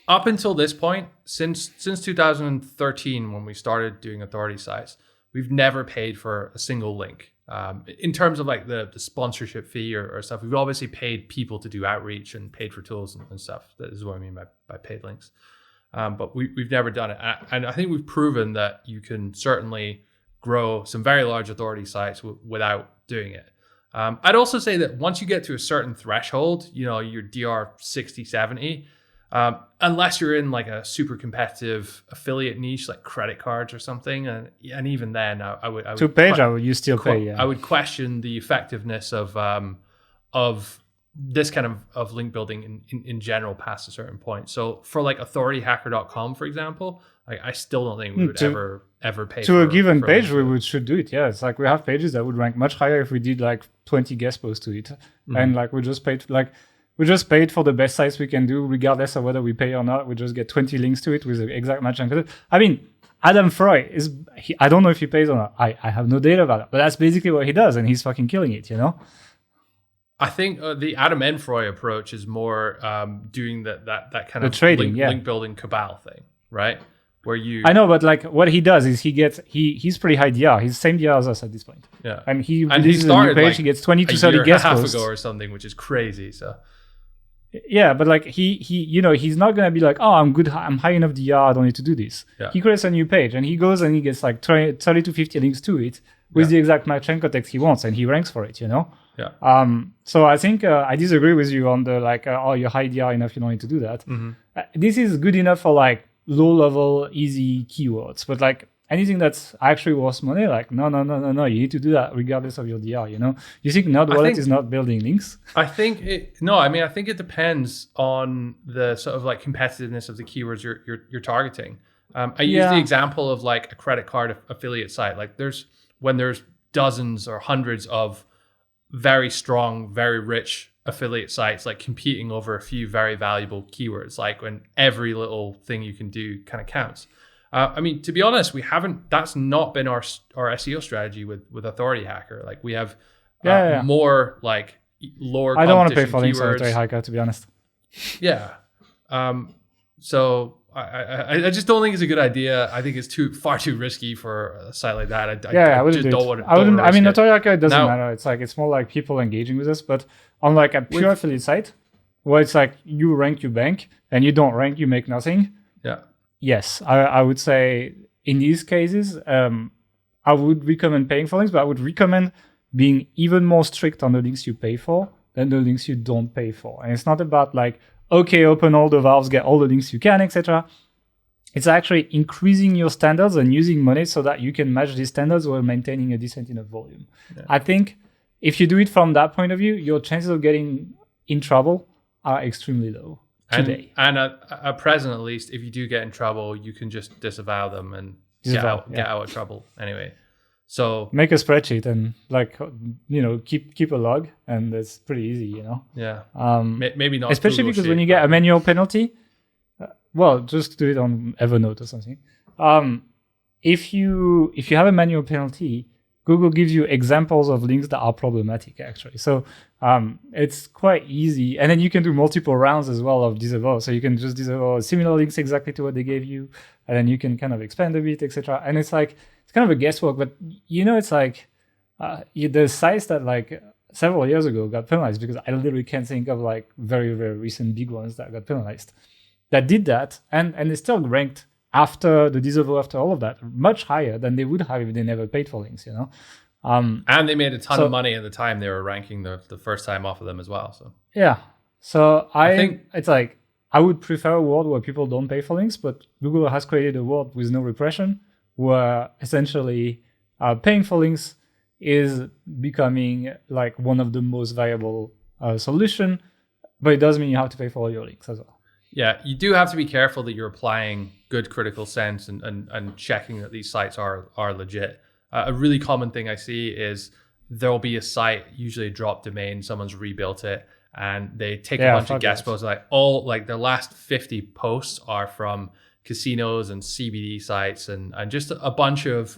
up until this point, since 2013, when we started doing Authority sites, we've never paid for a single link. In terms of like the sponsorship fee or stuff, we've obviously paid people to do outreach and paid for tools and stuff. That is what I mean by paid links. But we've never done it. And I think we've proven that you can certainly grow some very large authority sites without doing it. I'd also say that once you get to a certain threshold, your DR 60, 70, unless you're in like a super competitive affiliate niche, like credit cards or something. And even then I would to page, you still pay. Yeah. I would question the effectiveness of this kind of link building in general past a certain point. So for like authorityhacker.com, for example, I still don't think we would ever pay to a given page. We should do it. Yeah, it's like we have pages that would rank much higher if we did like 20 guest posts to it, and like we just paid for the best sites we can do, regardless of whether we pay or not. We just get 20 links to it with the exact match and content. I mean, Adam Froy I don't know if he pays or not. I have no data about it, but that's basically what he does, and he's fucking killing it. I think the Adam Enfroy approach is more doing that kind of trading, link building cabal thing, right? Where I know, but like what he does is he's pretty high DR. He's same DR as us at this point. Yeah, and he releases a new page. Like he gets 20 to 30 guest posts ago or something, which is crazy. So yeah, but like he's not gonna be like, oh, I'm good, I'm high enough DR, I don't need to do this. Yeah. He creates a new page and he goes and he gets like 30 to 50 links to it with the exact match and context he wants, and he ranks for it. Yeah. So I think I disagree with you on the like, oh, you're high DR enough, you don't need to do that. Mm-hmm. This is good enough for like low level, easy keywords, but like anything that's actually worth money, like no, you need to do that regardless of your DR. You think NerdWallet is not building links? I think it depends on the sort of like competitiveness of the keywords you're targeting. I use the example of like a credit card affiliate site. Like there's dozens or hundreds of very strong, very rich affiliate sites like competing over a few very valuable keywords, like when every little thing you can do kind of counts. I mean, to be honest, that's not been our SEO strategy with Authority Hacker. Like we have more like lower. I don't want to pay for keywords. links on Authority Hacker, to be honest. Yeah. So I just don't think it's a good idea. I think it's far too risky for a site like that. I wouldn't just do it. don't want to. I wouldn't. I mean, Authority Hacker, it doesn't Now- matter. It's more like people engaging with us. But on like a pure affiliate site, where it's like you rank, you bank, and you don't rank, you make nothing. Yeah. Yes, I would say in these cases, I would recommend paying for links, but I would recommend being even more strict on the links you pay for than the links you don't pay for. And it's not about like, okay, open all the valves, get all the links you can, etc. It's actually increasing your standards and using money so that you can match these standards while maintaining a decent enough volume. Yeah. I think if you do it from that point of view, your chances of getting in trouble are extremely low today. And at present, at least, if you do get in trouble, you can just disavow them and get out of trouble anyway. So make a spreadsheet and keep a log, and it's pretty easy, Yeah. Maybe not. Especially because when you get a manual penalty, just do it on Evernote or something. If you have a manual penalty, Google gives you examples of links that are problematic, actually. So it's quite easy. And then you can do multiple rounds as well of disavow. So you can just disavow similar links exactly to what they gave you. And then you can kind of expand a bit, etc. And it's like, it's kind of a guesswork. But, it's like the sites that like several years ago got penalized, because I literally can't think of like very, very recent big ones that got penalized, that did that. And they still ranked after the disavow, after all of that, much higher than they would have if they never paid for links, And they made a ton of money at the time they were ranking the first time off of them as well. So yeah. So I think it's like, I would prefer a world where people don't pay for links, but Google has created a world with no repression, where essentially paying for links is becoming like one of the most viable solution, but it does mean you have to pay for all your links as well. Yeah, you do have to be careful that you're applying good critical sense and checking that these sites are legit. A really common thing I see is there'll be a site, usually a drop domain, someone's rebuilt it, and they take a bunch of guest posts, like their last 50 posts are from casinos and CBD sites and just a bunch of,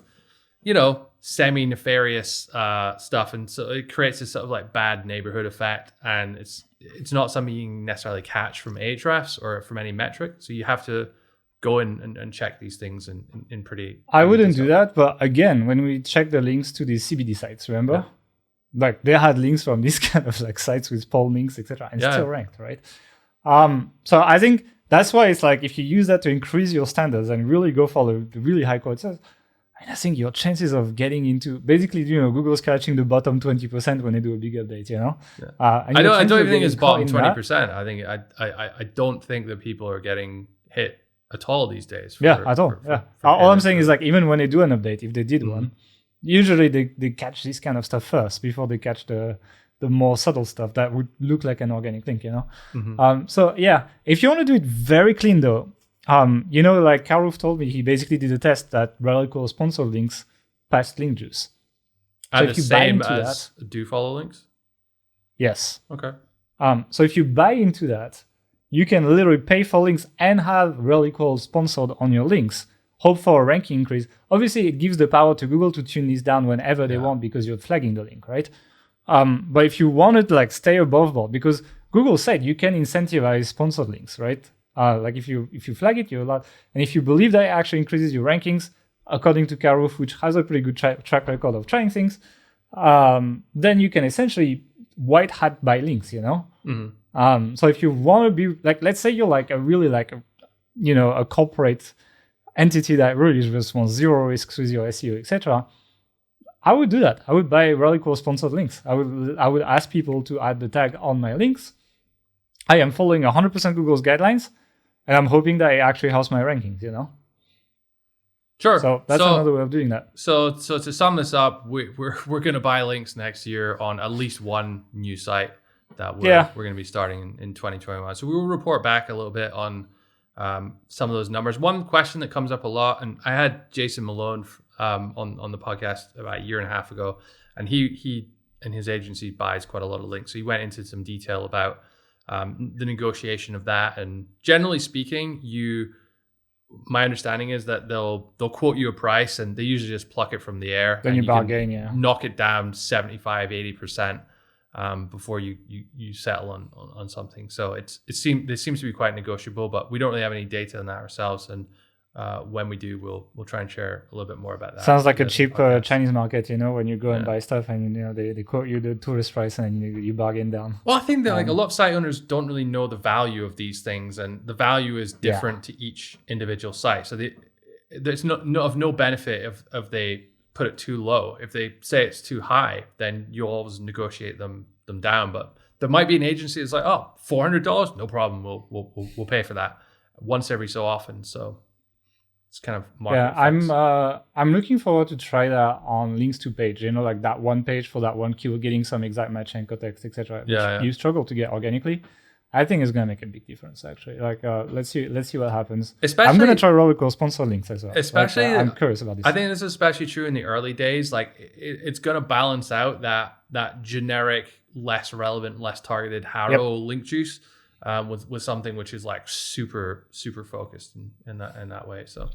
semi-nefarious stuff. And so it creates this sort of like bad neighborhood effect, and it's not something you can necessarily catch from Ahrefs or from any metric. So you have to go in and check these things in pretty... I wouldn't do that, but again, when we check the links to these CBD sites, remember? Yeah. Like they had links from these kind of like sites with poll links, etc., and still ranked, right? So I think that's why it's like, if you use that to increase your standards and really go for the really high quality, I think your chances of getting into basically, Google's catching the bottom 20% when they do a big update, Yeah. I don't even think it's bottom 20%. I think I don't think that people are getting hit at all these days. At all. All I'm saying is like, even when they do an update, if they did one, usually they catch this kind of stuff first before they catch the more subtle stuff that would look like an organic link, So yeah, if you want to do it very clean though, like Karuf told me, he basically did a test that reliable sponsored links passed link juice. So and the same as do follow links? Yes. Okay. So if you buy into that, you can literally pay for links and have reliable sponsored on your links. Hope for a ranking increase. Obviously, it gives the power to Google to tune this down whenever they want, because you're flagging the link, right? But if you wanted to like stay above board, because Google said you can incentivize sponsored links, right? Like if you flag it, you're allowed. And if you believe that it actually increases your rankings, according to Karuf, which has a pretty good track record of trying things, then you can essentially white hat buy links, So if you want to be like, let's say you're like a really like, a corporate entity that really just wants zero risks with your SEO, etc., I would do that. I would buy really cool sponsored links. I would ask people to add the tag on my links. I am following 100% Google's guidelines, and I'm hoping that it actually helps my rankings, Sure. So that's another way of doing that. So to sum this up, we're going to buy links next year on at least one new site that we're going to be starting in 2021. So we will report back a little bit on some of those numbers. One question that comes up a lot, and I had Jason Malone on the podcast about a year and a half ago, and he and his agency buys quite a lot of links. So he went into some detail about the negotiation of that. And generally speaking, my understanding is that they'll quote you a price, and they usually just pluck it from the air. Then you bargain, knock it down 75-80% before you settle on something. So it seems to be quite negotiable, but we don't really have any data on that ourselves. And when we do, we'll try and share a little bit more about that. Sounds like a cheap Chinese market, when you go and buy stuff, and they quote you the tourist price, and you bargain down. Well, I think that a lot of site owners don't really know the value of these things, and the value is different to each individual site. So there's of no benefit if they put it too low. If they say it's too high, then you'll always negotiate them down. But there might be an agency that's like, oh, $400, no problem, we'll pay for that once every so often. So it's kind of market effects. I'm looking forward to try that on links to page. Like that one page for that one keyword, getting some exact match and context, etc. You struggle to get organically. I think it's gonna make a big difference, actually. Like, let's see what happens. Especially, I'm gonna try Rollercoaster sponsor links as well. Especially, I'm curious about this. I think this is especially true in the early days. Like, it's gonna balance out that generic, less relevant, less targeted HARO link juice with something which is like super super focused in that way. So,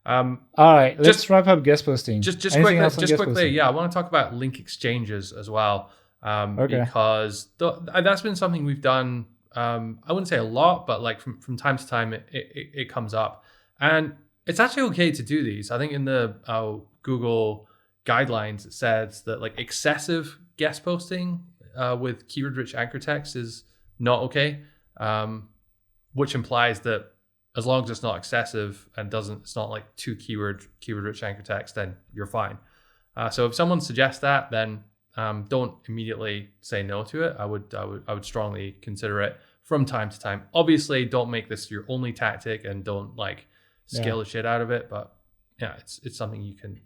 all right, let's wrap up guest posting. Just quickly, yeah, I want to talk about link exchanges as well. Because that's been something we've done. I wouldn't say a lot, but like from time to time, it comes up, and it's actually okay to do these. I think in the Google guidelines it says that like excessive guest posting with keyword-rich anchor text is not okay, which implies that as long as it's not excessive and it's not like too keyword-rich anchor text, then you're fine. So if someone suggests that, then don't immediately say no to it. I would strongly consider it from time to time. Obviously, don't make this your only tactic, and don't like scale the shit out of it. But yeah, it's something you can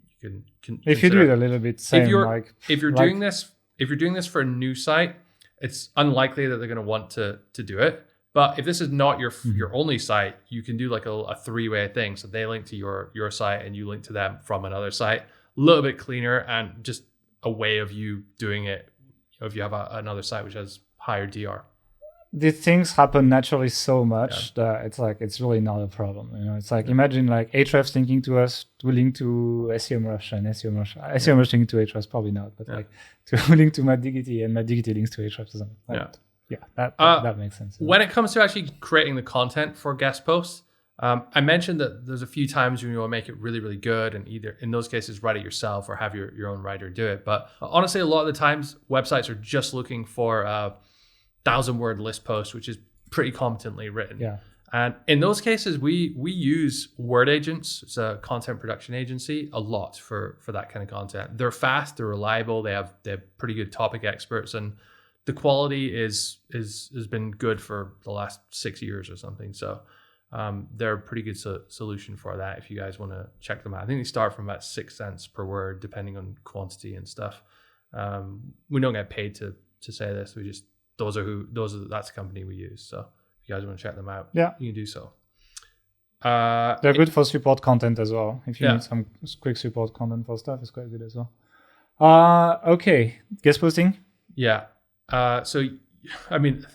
if you do it a little bit. If you're doing this for a new site, it's unlikely that they're going to want to do it. But if this is not your only site, you can do like a three-way thing. So they link to your site, and you link to them from another site. A little bit cleaner, and just a way of you doing it if you have another site which has higher DR. These things happen naturally so much that it's really not a problem. It's like, imagine like Ahrefs linking to us to link to SEMrush, and SEMrush linking to Ahrefs, probably not, but like to link to MadDigity, and MadDigity links to Ahrefs or something. That makes sense. When it comes to actually creating the content for guest posts, I mentioned that there's a few times when you want to make it really, really good, and either in those cases write it yourself or have your own writer do it. But honestly, a lot of the times websites are just looking for a 1,000-word list post, which is pretty competently written. Yeah. And in those cases, we use WordAgents. It's a content production agency a lot for that kind of content. They're fast, they're reliable, they have pretty good topic experts, and the quality has been good for the last 6 years or something. So they're a pretty good solution for that if you guys want to check them out. I think they start from about 6 cents per word, depending on quantity and stuff. We don't get paid to say this. We just that's the company we use. So if you guys want to check them out, you can do so. They're good for support content as well. If you need some quick support content for stuff, it's quite good as well. Okay, guest posting. Yeah. So I mean,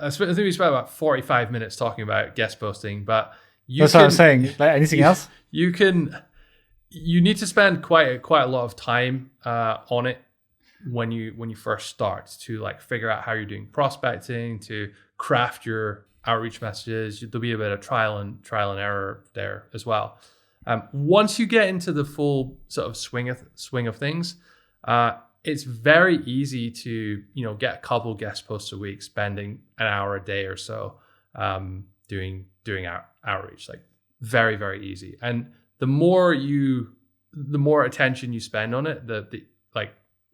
I think we spent about 45 minutes talking about guest posting, but that's what I'm saying. Like, anything else? You need to spend quite a lot of time on it when you first start, to like figure out how you're doing prospecting, to craft your outreach messages. There'll be a bit of trial and error there as well. Once you get into the full sort of swing of things, it's very easy to get a couple guest posts a week, spending an hour a day or so doing outreach. Like very, very easy. And the more attention you spend on it, the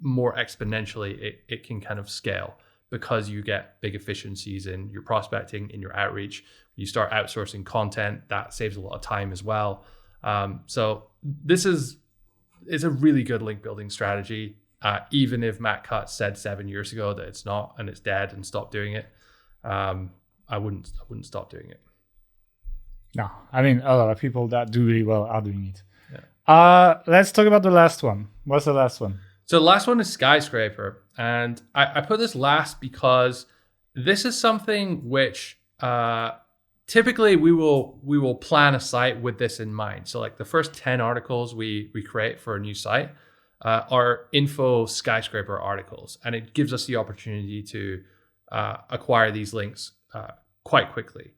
more exponentially it can kind of scale, because you get big efficiencies in your prospecting, in your outreach. You start outsourcing content, that saves a lot of time as well. So it's a really good link building strategy. Even if Matt Cutts said 7 years ago that it's not, and it's dead and stopped doing it, I wouldn't stop doing it. No, I mean, a lot of people that do really well are doing it. Yeah. Let's talk about the last one. What's the last one? So the last one is Skyscraper. And I put this last because this is something which typically we will plan a site with this in mind. So like the first 10 articles we create for a new site are info Skyscraper articles. And it gives us the opportunity to acquire these links quite quickly.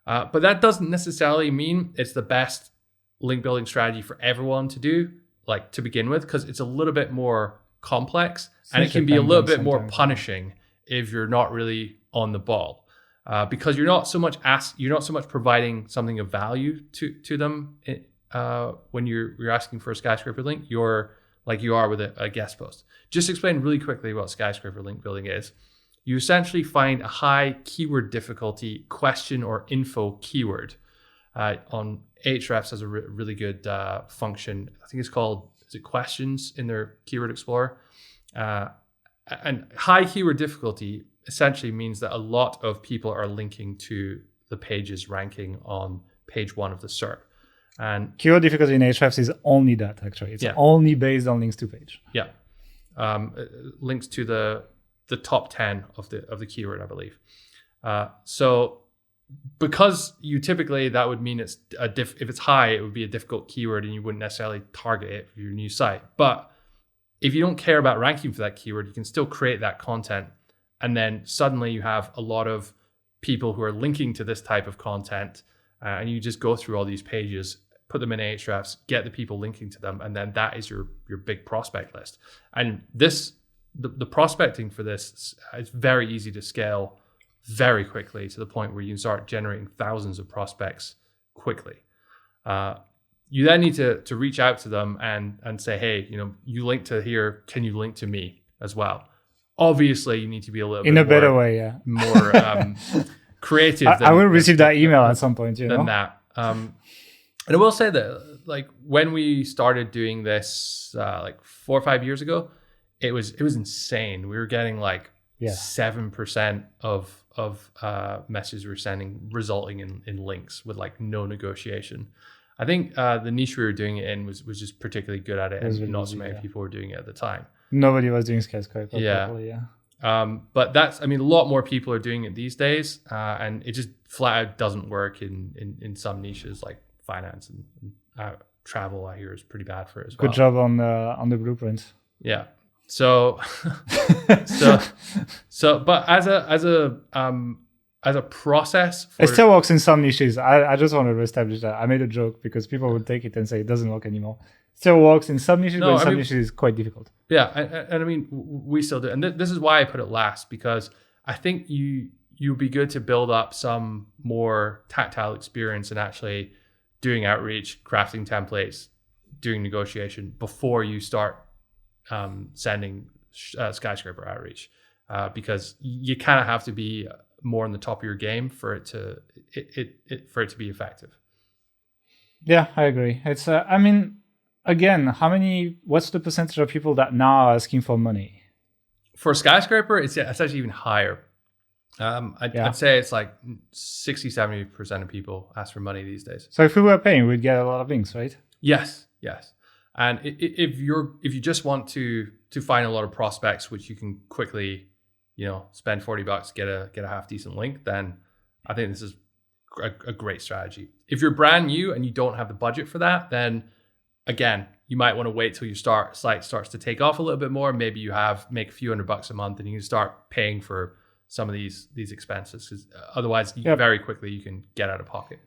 But that doesn't necessarily mean it's the best link building strategy for everyone to do, like to begin with, because it's a little bit more complex and it can be a little bit more punishing if you're not really on the ball, because you're not so much providing something of value to them when you're asking for a Skyscraper link. You're like you are with a guest post. Just explain really quickly what Skyscraper link building is. You essentially find a high keyword difficulty question or info keyword. On Ahrefs has a really good function. I think it's called questions in their keyword explorer. And high keyword difficulty essentially means that a lot of people are linking to the page's ranking on page 1 of the SERP. And keyword difficulty in Ahrefs is only that, actually. It's only based on links to page. Yeah. Links to the top 10 of the keyword, I believe. So because you typically, that would mean it's if it's high, it would be a difficult keyword and you wouldn't necessarily target it for your new site. But if you don't care about ranking for that keyword, you can still create that content. And then suddenly you have a lot of people who are linking to this type of content. And you just go through all these pages, put them in Ahrefs, get the people linking to them. And then that is your big prospect list. And the prospecting for this is very easy to scale very quickly to the point where you can start generating thousands of prospects quickly. You then need to reach out to them and say, hey, you link to here, can you link to me as well? Obviously, you need to be a little bit in a better way, more creative. I will receive that email at some point, than that. And I will say that, like, when we started doing this, like 4 or 5 years ago, it was insane. We were getting like 7% of messages we were sending resulting in links with like no negotiation. I think the niche we were doing it in was just particularly good at it, and really not so many people were doing it at the time. Nobody was doing Skyscraper properly, but a lot more people are doing it these days, and it just flat out doesn't work in some niches like finance and travel. I hear is pretty bad for it as well. Good job on the blueprint. Yeah. So but as a process, it still works in some niches. I just want to establish that. I made a joke because people would take it and say it doesn't work anymore. It still works in some niches, but in some niches it's quite difficult. Yeah, and I mean, we still do. And this is why I put it last, because I think you'd be good to build up some more tactile experience in actually doing outreach, crafting templates, doing negotiation before you start sending Skyscraper outreach, because you kind of have to be more on the top of your game for it to be effective. Yeah, I agree. It's again, what's the percentage of people that now are asking for money? For Skyscraper, it's actually even higher. I'd say it's like 60-70% of people ask for money these days. So if we were paying, we'd get a lot of links, right? Yes. And if you just want to find a lot of prospects, which you can quickly, spend $40, get a half decent link, then I think this is a great strategy. If you're brand new and you don't have the budget for that, then again, you might want to wait till your site starts to take off a little bit more. Maybe you make a few $100 a month and you can start paying for some of these expenses, because otherwise very quickly you can get out of pocket.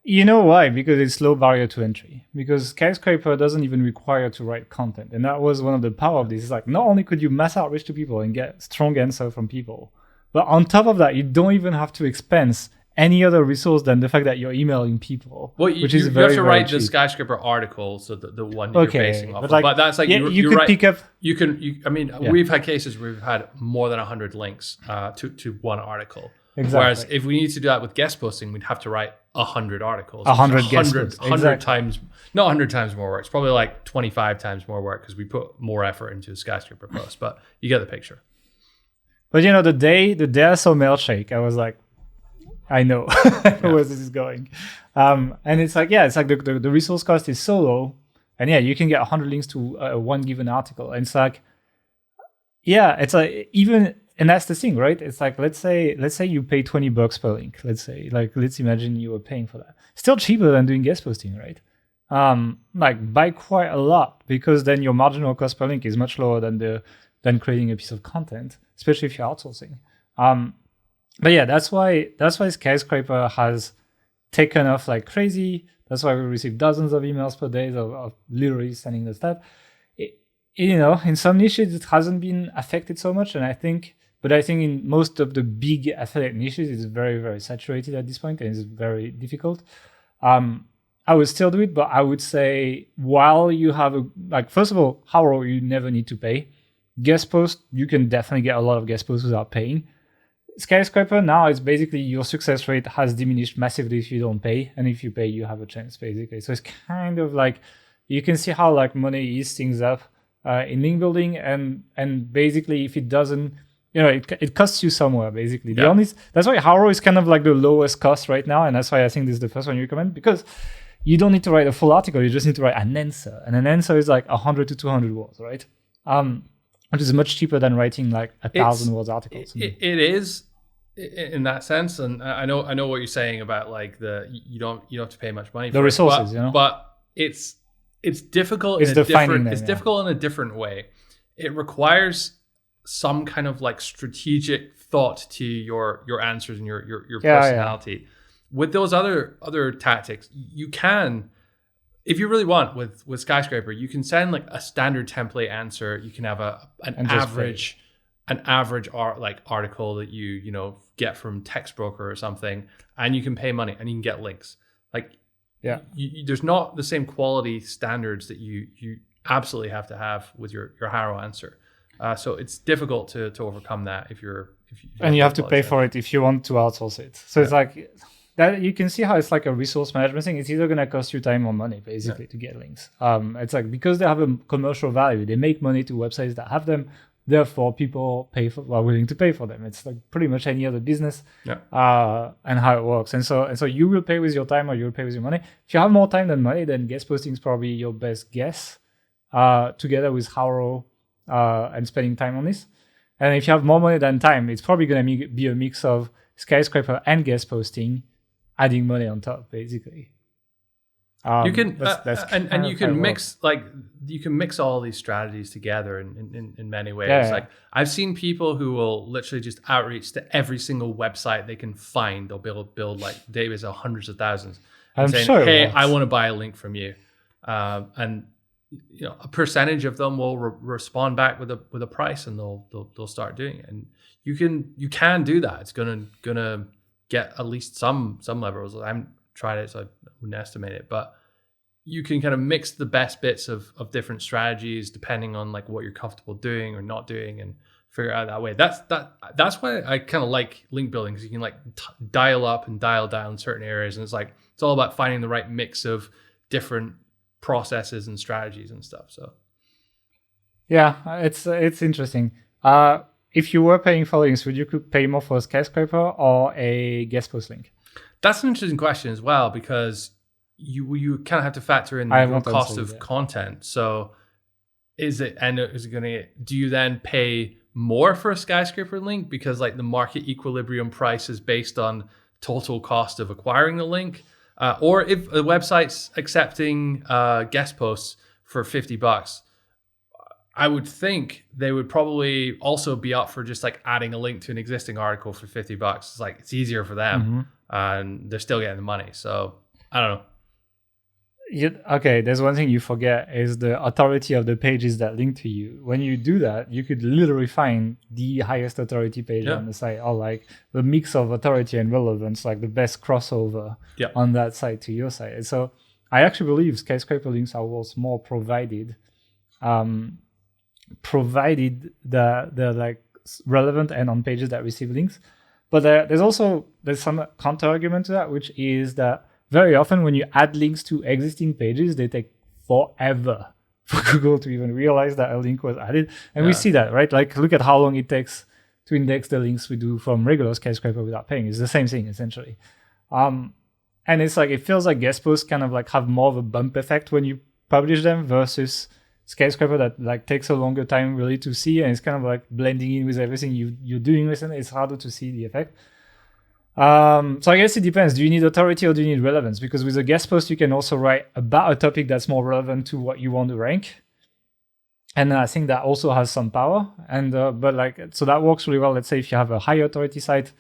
You know why? Because it's low barrier to entry. Because Skyscraper doesn't even require to write content. And that was one of the power of this. It's like, not only could you mass outreach to people and get strong answer from people, but on top of that, you don't even have to expense any other resource than the fact that you're emailing people. Well, you have to write the Skyscraper article, so the one you're basing off of. But that's like, you could pick up. We've had cases where we've had more than 100 links to one article. Exactly. Whereas if we need to do that with guest posting, we'd have to write 100 articles. 100 guest posts. 100 times, not 100 times more work. It's probably like 25 times more work because we put more effort into a Skyscraper post. But you get the picture. But the day I saw Mailshake, I was like, I know, I know where this is going. And it's like, it's like the resource cost is so low. And you can get 100 links to one given article. And it's like, it's like even, and that's the thing, right? It's like, let's say you pay $20 per link. Let's imagine you were paying for that. Still cheaper than doing guest posting, right? Like by quite a lot, because then your marginal cost per link is much lower than creating a piece of content, especially if you're outsourcing. But that's why Skyscraper has taken off like crazy. That's why we receive dozens of emails per day of literally sending the stuff. In some niches it hasn't been affected so much, and I think in most of the big affiliate niches it's very, very saturated at this point, and it's very difficult. I would still do it, but I would say while you have first of all, HARO you never need to pay. Guest post, you can definitely get a lot of guest posts without paying. Skyscraper, now it's basically your success rate has diminished massively if you don't pay, and if you pay, you have a chance basically. So it's kind of like you can see how like money eats things up in link building, and basically if it doesn't, it costs you somewhere basically. That's why HARO is kind of like the lowest cost right now, and that's why I think this is the first one you recommend, because you don't need to write a full article, you just need to write an answer, and an answer is like 100 to 200 words, right? Which is much cheaper than writing like 1,000 words articles. It is in that sense, and I know what you're saying about like you don't have to pay much money for the resources, but it's difficult. It's difficult in a different way. It requires some kind of like strategic thought to your answers and your personality. Yeah. With those other tactics, you can, if you really want, with Skyscraper, you can send like a standard template answer. You can have an average article that you get from Textbroker or something, and you can pay money and you can get links. There's not the same quality standards that you absolutely have to have with your HARO answer. So it's difficult to overcome that if you have to pay for it if you want to outsource it. So it's like that. You can see how it's like a resource management thing. It's either going to cost you time or money basically to get links. It's like because they have a commercial value, they make money to websites that have them. Therefore, people are willing to pay for them. It's like pretty much any other business, and how it works. And so you will pay with your time or you will pay with your money. If you have more time than money, then guest posting is probably your best guess, together with HARO and spending time on this. And if you have more money than time, it's probably going to be a mix of Skyscraper and guest posting, adding money on top, basically. You can you can mix all these strategies together in many ways. I've seen people who will literally just outreach to every single website they can find. They'll build like database of hundreds of thousands, and saying, "Hey, I want to buy a link from you," and a percentage of them will respond back with a price, and they'll start doing it. And you can do that. It's gonna get at least some levels. I haven't tried it, so I wouldn't estimate it, but you can kind of mix the best bits of different strategies depending on like what you're comfortable doing or not doing, and figure it out that way. That's why I kind of like link building, because you can like dial up and dial down certain areas, and it's all about finding the right mix of different processes and strategies and stuff. So it's interesting. If you were paying for links, would you pay more for a Skyscraper or a guest post link? That's an interesting question as well, because you kind of have to factor in the cost of content. So do you then pay more for a Skyscraper link because like the market equilibrium price is based on total cost of acquiring the link? Or if a website's accepting guest posts for $50, I would think they would probably also be up for just like adding a link to an existing article for $50. It's like, it's easier for them, and they're still getting the money. So I don't know. Okay, there's one thing you forget is the authority of the pages that link to you. When you do that, you could literally find the highest authority page on the site, or like the mix of authority and relevance, like the best crossover on that site to your site. And so I actually believe Skyscraper links are worth more provided they're like relevant and on pages that receive links. But there's some counter argument to that, which is that very often when you add links to existing pages, they take forever for Google to even realize that a link was added. And we see that, right? Like look at how long it takes to index the links we do from regular Skyscraper without paying. It's the same thing essentially. And it's like, it feels like guest posts kind of like have more of a bump effect when you publish them versus Skyscraper that like takes a longer time really to see, and it's kind of like blending in with everything you're doing with it. It's harder to see the effect. So I guess it depends. Do you need authority or do you need relevance? Because with a guest post, you can also write about a topic that's more relevant to what you want to rank. And I think that also has some power. And but like, so that works really well. Let's say if you have a high authority site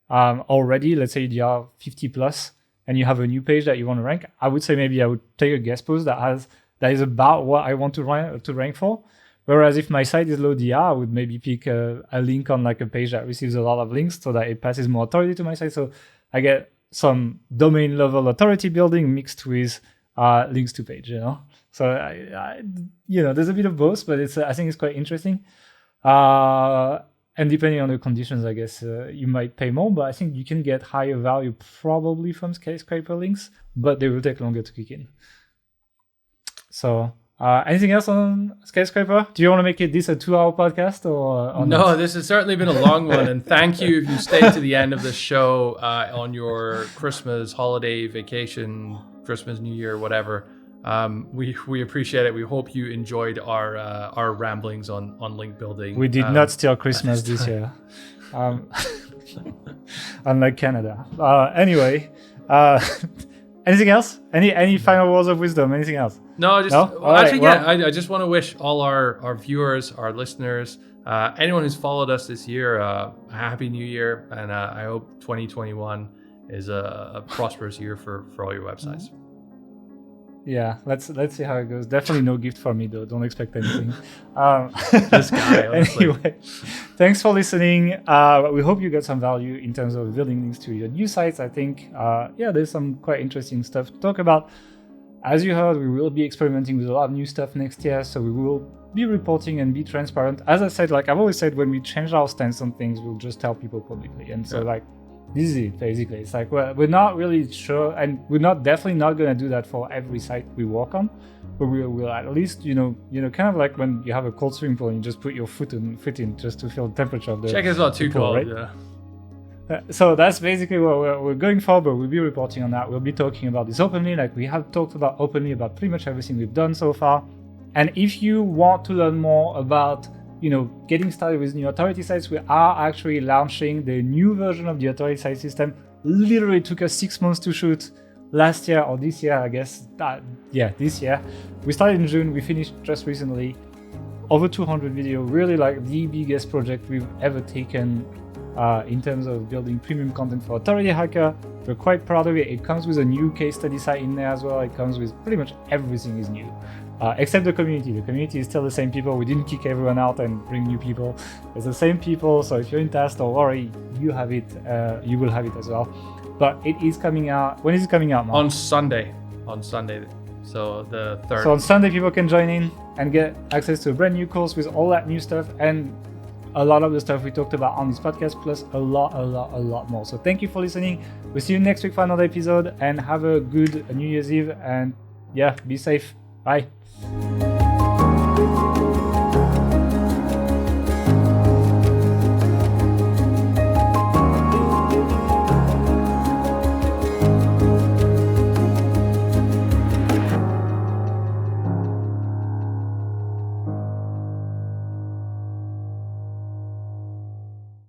already, let's say you are 50 plus, and you have a new page that you want to rank, I would say maybe I would take a guest post that is about what I want to rank for. Whereas if my site is low DR, I would maybe pick a link on like a page that receives a lot of links so that it passes more authority to my site. So I get some domain level authority building mixed with links to page, So there's a bit of both, but I think it's quite interesting. And depending on the conditions, I guess you might pay more, but I think you can get higher value probably from Skyscraper links, but they will take longer to kick in. So anything else on Skyscraper? Do you want to make this a 2-hour podcast or no? not? This has certainly been a long one, and thank you if you stayed to the end of the show on your Christmas holiday vacation, Christmas, New Year, whatever. We appreciate it. We hope you enjoyed our ramblings on link building. We did not steal Christmas this year, unlike Canada. Anyway, anything else? Any final words of wisdom? Anything else? No, Actually, I just want to wish all our viewers, our listeners, anyone who's followed us this year, a happy new year, and I hope 2021 is a prosperous year for all your websites. Yeah, let's see how it goes. Definitely no gift for me though. Don't expect anything. This guy, honestly. Anyway, thanks for listening. We hope you got some value in terms of building links to your new sites. I think, there's some quite interesting stuff to talk about. As you heard, we will be experimenting with a lot of new stuff next year, so we will be reporting and be transparent. As I said, like I've always said, when we change our stance on things, we'll just tell people publicly. And so this is it, basically. It's like, we're not really sure, and we're definitely not going to do that for every site we work on, but we'll at least, kind of like when you have a cold swimming pool and you just put your foot in just to feel the temperature of the Check it's not too pool, cold, right? yeah. So that's basically what we're going for, but we'll be reporting on that. We'll be talking about this openly, like we have talked about openly about pretty much everything we've done so far. And if you want to learn more about getting started with new authority sites, we are actually launching the new version of the authority site system. Literally took us 6 months to shoot last year or this year, I guess. This year. We started in June, we finished just recently. Over 200 video, really like the biggest project we've ever taken in terms of building premium content for Authority Hacker. We're quite proud of it. It comes with a new case study site in there as well. It comes with pretty much everything is new. Except the community. The community is still the same people. We didn't kick everyone out and bring new people. It's the same people. So if you're in task, don't worry, you have it. You will have it as well. But it is coming out. When is it coming out, Mark? On Sunday. So the 3rd. So on Sunday, people can join in and get access to a brand new course with all that new stuff and a lot of the stuff we talked about on this podcast, plus a lot more. So thank you for listening. We'll see you next week for another episode, and have a good New Year's Eve. And be safe. Bye.